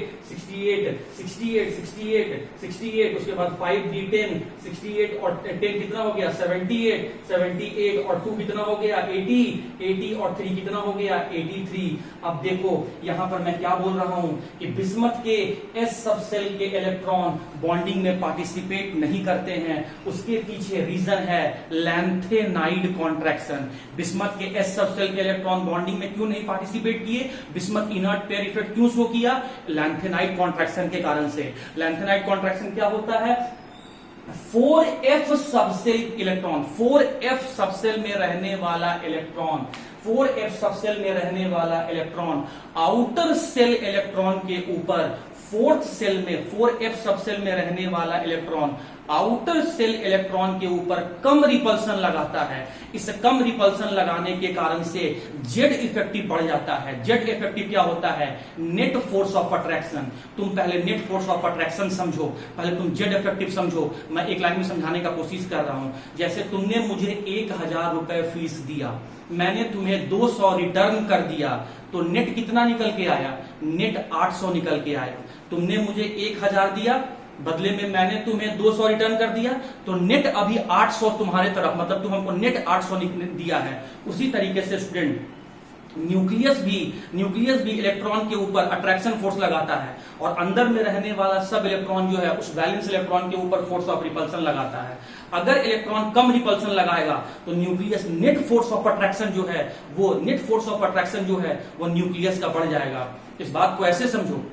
उसके बाद 5D10 68 और 10 कितना हो गया 78 और 2 कितना हो गया 80 और 3 कितना हो गया 83। अब देखो यहां पर मैं क्या बोल रहा हूं कि बिस्मथ के एस सबसेल के इलेक्ट्रॉन बॉन्डिंग में पार्टिसिपेट नहीं करते हैं, उसके पीछे रीजन है लैंथेनाइड कॉन्ट्रैक्शन। बिस्मथ के एस सबसेल के इलेक्ट्रॉन बॉन्डिंग में क्यों नहीं पार्टिसिपेट किए? बिस्मथ इनर्ट पेयर इफेक्ट क्यों शो किया? लैंथेनाइड कॉन्ट्रैक्शन के कारण से। लैंथेनाइड कॉन्ट्रैक्शन क्या होता है? 4F subshell electron, 4F subshell में रहने वाला इलेक्ट्रॉन, 4F सबसेल में रहने वाला इलेक्ट्रॉन आउटर सेल इलेक्ट्रॉन के ऊपर, फोर्थ सेल में 4F सबसेल में रहने वाला इलेक्ट्रॉन आउटर सेल इलेक्ट्रॉन के ऊपर कम रिपल्सन लगाता है। इस कम रिपल्सन लगाने के कारण से जेड इफेक्टिव बढ़ जाता है। जेड इफेक्टिव क्या होता है? Net force of attraction. तुम पहले नेट फोर्स ऑफ अट्रैक्शन समझो, पहले तुम जेड इफेक्टिव समझो। मैं एक लाइन में समझाने का कोशिश कर रहा हूं। जैसे तुमने मुझे 1000 रुपए फीस दिया, मैंने तुम्हें 200 रिटर्न कर दिया, तो नेट कितना निकल के आया? नेट 800 निकल के आया। तुमने मुझे 1000 दिया, बदले में मैंने तुम्हें 200 रिटर्न कर दिया, तो नेट अभी 800 तुम्हारे तरफ, मतलब तुम हमको नेट 800 दिया है। उसी तरीके से स्टूडेंट न्यूक्लियस भी इलेक्ट्रॉन के ऊपर अट्रैक्शन फोर्स लगाता है, और अंदर में रहने वाला सब इलेक्ट्रॉन जो है उस वैलेंस इलेक्ट्रॉन के ऊपर फोर्स ऑफ रिपल्सन लगाता है। अगर इलेक्ट्रॉन कम रिपल्सन लगाएगा तो nucleus net force of attraction जो है वो न्यूक्लियस का बढ़ जाएगा। इस बात को ऐसे समझो,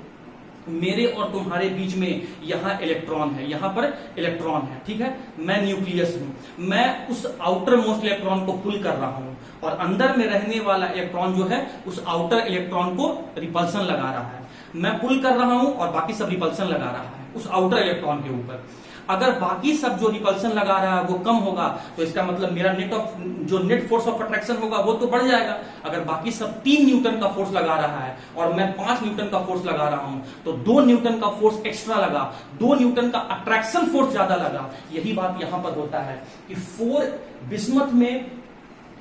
मेरे और तुम्हारे बीच में यहां इलेक्ट्रॉन है, यहां पर इलेक्ट्रॉन है, ठीक है। मैं न्यूक्लियस हूं, मैं उस आउटर मोस्ट इलेक्ट्रॉन को पुल कर रहा हूं, और अंदर में रहने वाला इलेक्ट्रॉन जो है उस आउटर इलेक्ट्रॉन को रिपल्सन लगा रहा है। मैं पुल कर रहा हूं और बाकी सब रिपल्सन लगा रहा है उस आउटर इलेक्ट्रॉन के ऊपर। अगर बाकी सब जो रिपल्सन लगा रहा है वो कम होगा, तो इसका मतलब मेरा नेट फोर्स ऑफ अट्रैक्शन होगा वो तो बढ़ जाएगा। अगर बाकी सब 3 न्यूटन का फोर्स लगा रहा है और मैं 5 न्यूटन का फोर्स लगा रहा हूं, तो 2 न्यूटन का फोर्स एक्स्ट्रा लगा, 2 न्यूटन का अट्रैक्शन फोर्स ज्यादा लगा। यही बात यहां पर होता है कि बिस्मथ में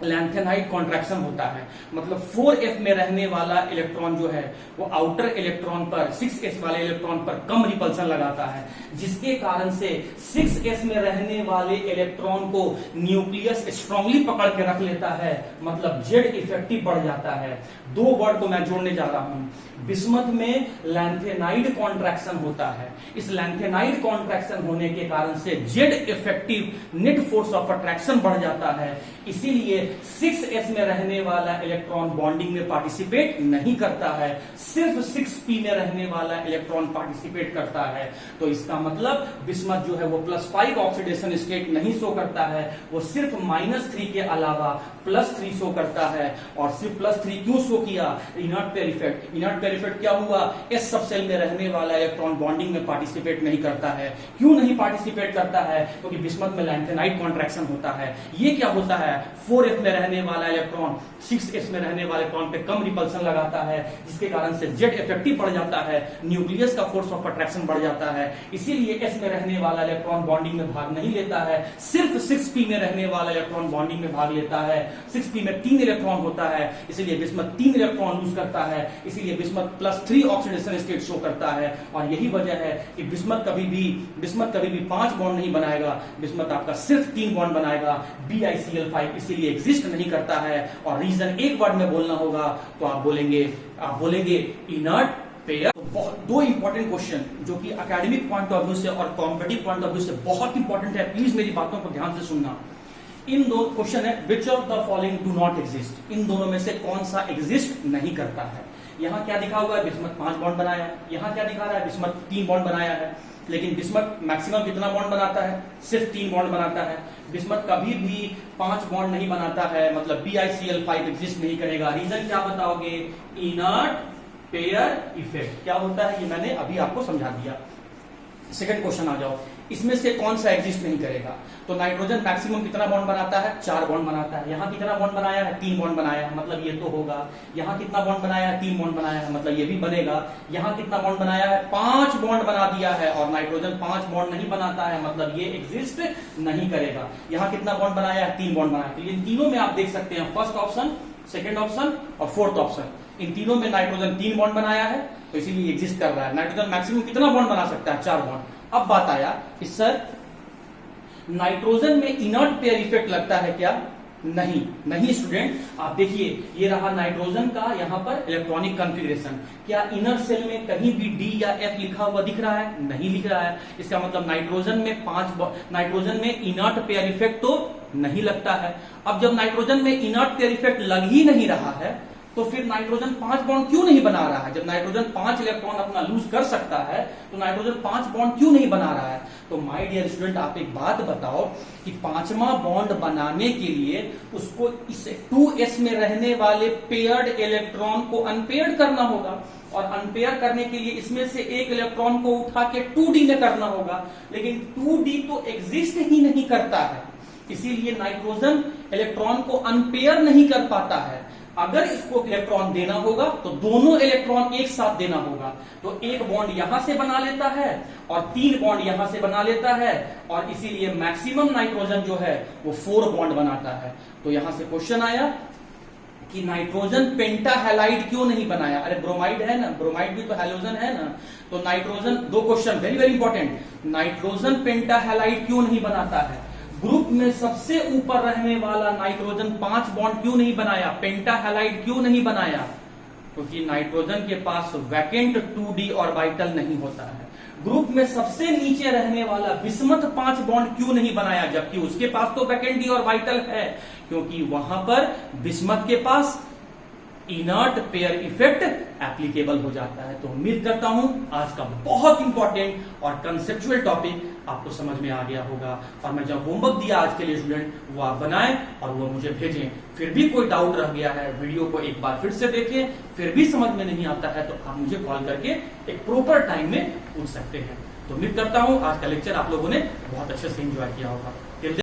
लैंथेनाइड कॉन्ट्रैक्शन होता है, मतलब 4F में रहने वाला इलेक्ट्रॉन जो है वो आउटर इलेक्ट्रॉन पर, 6S वाले इलेक्ट्रॉन पर कम रिपल्सन लगाता है, जिसके कारण से 6S में रहने वाले इलेक्ट्रॉन को न्यूक्लियस स्ट्रांगली पकड़ के रख लेता है, मतलब जेड इफेक्टिव बढ़ जाता है। 2 वर्ड को मैं जोड़ने जा रहा हूं। बिस्मथ में लैंथेनाइड कॉन्ट्रैक्शन होता है, इस लैंथेनाइड कॉन्ट्रैक्शन होने के कारण से Z effective net force of attraction बढ़ जाता है, इसीलिए 6S में रहने वाला इलेक्ट्रॉन बॉन्डिंग में पार्टिसिपेट नहीं करता है, सिर्फ 6P में रहने वाला इलेक्ट्रॉन पार्टिसिपेट करता है। तो इसका मतलब बिस्मथ जो है वो +5 ऑक्सीडेशन स्टेट नहीं शो करता है, वो सिर्फ -3 के अलावा +3 शो करता है। और सिर्फ +3 क्यों शो किया? Inert pair effect. Inert pair effect क्या हुआ? एस सबसेल में रहने वाला इलेक्ट्रॉन बॉन्डिंग में पार्टिसिपेट नहीं करता है। क्यों नहीं पार्टिसिपेट करता है? क्योंकि बिस्मथ में लैंथेनाइड कॉन्ट्रैक्शन होता है। ये क्या होता है? 4F में रहने वाला इलेक्ट्रॉन 6S में रहने वाले इलेक्ट्रॉन पे कम रिपल्सन लगाता है, जिसके कारण से जेड इफेक्टिव बढ़ जाता है, न्यूक्लियस का फोर्स ऑफ अट्रैक्शन बढ़ जाता है। इसीलिए S में रहने वाला इलेक्ट्रॉन बॉन्डिंग में भाग नहीं लेता है, सिर्फ 6P में रहने वाला इलेक्ट्रॉन बॉन्डिंग में भाग लेता है। 6P में 3 इलेक्ट्रॉन होता है, इसलिए बिस्मथ 3 इलेक्ट्रॉन लूज करता है, इसीलिए bismuth bismuth +3 oxidation state show करता है, और यही वजह है कि बिस्मथ कभी भी 5 बॉन्ड नहीं बनाएगा, बिस्मथ आपका सिर्फ 3 बॉन्ड बनाएगा, BiCl5 इसीलिए एग्जिस्ट नहीं करता है। और रीजन एक वर्ड में बोलना होगा तो आप बोलेंगे इनर्ट पेयर। तो दो इंपॉर्टेंट क्वेश्चन जो कि एकेडमिक पॉइंट ऑफ व्यू से और कॉम्पिटिटिव पॉइंट ऑफ व्यू से बहुत इंपॉर्टेंट है, प्लीज मेरी बातों को ध्यान से सुनना। इन दो क्वेश्चन है, which of the following do not exist, इन दोनों में से कौन सा एग्जिस्ट नहीं करता है। यहाँ क्या दिखा हुआ है, बिस्मथ 5 बॉन्ड बनाया है, यहाँ क्या दिखा रहा है, बिस्मथ 3 बॉन्ड बनाया है, लेकिन बिस्मथ मैक्सिमम कितना बॉन्ड बनाता है, सिर्फ 3 बॉन्ड बनाता है। बिस्मथ कभी भी 5 बॉन्ड नहीं बनाता है, मतलब BiCl5 एग्जिस्ट नहीं करेगा। रीजन क्या बताओगे, इनर्ट पेयर इफेक्ट। क्या होता है ये मैंने अभी आपको समझा दिया। सेकंड क्वेश्चन आ जाओ, इसमें से कौन सा एग्जिस्ट नहीं करेगा। तो नाइट्रोजन मैक्सिमम कितना बॉन्ड बनाता है, 4 बॉन्ड बनाता है। यहाँ कितना बॉन्ड बनाया है, 3 बॉन्ड बनाया है, मतलब ये तो होगा। यहाँ कितना बॉन्ड बनाया है, 3 बॉन्ड बनाया है, मतलब ये भी बनेगा। यहाँ कितना बॉन्ड बनाया है, 5 बॉन्ड बना दिया है, और नाइट्रोजन 5 बॉन्ड नहीं बनाता है, मतलब ये एग्जिस्ट नहीं करेगा। यहाँ कितना बॉन्ड बनाया है, 3 बॉन्ड बनाया है। तो इन तीनों में आप देख सकते हैं, फर्स्ट ऑप्शन, सेकेंड ऑप्शन और फोर्थ ऑप्शन, इन तीनों में नाइट्रोजन 3 बॉन्ड बनाया है, तो इसीलिए एग्जिस्ट कर रहा है। नाइट्रोजन मैक्सिमम कितना बॉन्ड बना सकता है, 4 बॉन्ड। अब बात आया कि सर नाइट्रोजन में इनर्ट पेयर इफेक्ट लगता है क्या, नहीं स्टूडेंट। आप देखिए, ये रहा नाइट्रोजन का यहाँ पर इलेक्ट्रॉनिक कॉन्फ़िगरेशन। क्या इनर सेल में कहीं भी डी या एफ लिखा हुआ दिख रहा है, नहीं लिख रहा है। इसका मतलब नाइट्रोजन में इनर्ट पेयर इफेक्ट तो नहीं लगता है। अब जब नाइट्रोजन में इनर्ट पेयर इफेक्ट लग ही नहीं रहा है, तो फिर नाइट्रोजन 5 बॉन्ड क्यों नहीं बना रहा है। जब नाइट्रोजन 5 इलेक्ट्रॉन अपना लूज कर सकता है, तो नाइट्रोजन 5 बॉन्ड क्यों नहीं बना रहा है। तो माय डियर स्टूडेंट, आप एक बात बताओ कि 5वां बॉन्ड बनाने के लिए उसको इस 2s में रहने वाले पेयर्ड इलेक्ट्रॉन को अनपेयर्ड करना होगा, और अनपेयर करने के लिए इसमें से एक इलेक्ट्रॉन को उठा के 2d में करना होगा, लेकिन 2d तो एग्जिस्ट ही नहीं करता है, इसीलिए नाइट्रोजन इलेक्ट्रॉन को अनपेयर नहीं कर पाता है। अगर इसको इलेक्ट्रॉन देना होगा तो दोनों इलेक्ट्रॉन एक साथ देना होगा, तो एक बॉन्ड यहां से बना लेता है और 3 बॉन्ड यहां से बना लेता है, और इसीलिए मैक्सिमम नाइट्रोजन जो है वो 4 बॉन्ड बनाता है। तो यहां से क्वेश्चन आया कि नाइट्रोजन पेंटाहैलाइड क्यों नहीं बनाया। अरे ब्रोमाइड है ना, ब्रोमाइड भी तो हैलोजन है ना। तो nitrogen, 2 question very very important, nitrogen pentahalide क्यों नहीं बनाता है। ग्रुप में सबसे ऊपर रहने वाला नाइट्रोजन 5 बॉन्ड क्यों नहीं बनाया, पेंटाहैलाइड क्यों नहीं बनाया, क्योंकि नाइट्रोजन के पास वैकेंट 2d ऑर्बिटल नहीं होता है। ग्रुप में सबसे नीचे रहने वाला बिस्मथ 5 बॉन्ड क्यों नहीं बनाया, जबकि उसके पास तो वैकेंट d ऑर्बिटल है, क्योंकि वहां पर बिस्मथ के पास इनर्ट पेयर इफेक्ट एप्लीकेबल हो जाता है। तो उम्मीद करता हूं आज का बहुत इंपॉर्टेंट और कंसेप्चुअल टॉपिक आपको समझ में आ गया होगा, और मैं जब होमवर्क दिया आज के लिए स्टूडेंट, वो आप बनाएं और वो मुझे भेजें। फिर भी कोई डाउट रह गया है, वीडियो को एक बार फिर से देखें, फिर भी समझ में नहीं आता है तो आप मुझे कॉल करके एक प्रॉपर टाइम में पूछ सकते हैं। तो उम्मीद करता हूं आज का लेक्चर आप लोगों ने बहुत अच्छे से एंजॉय किया होगा।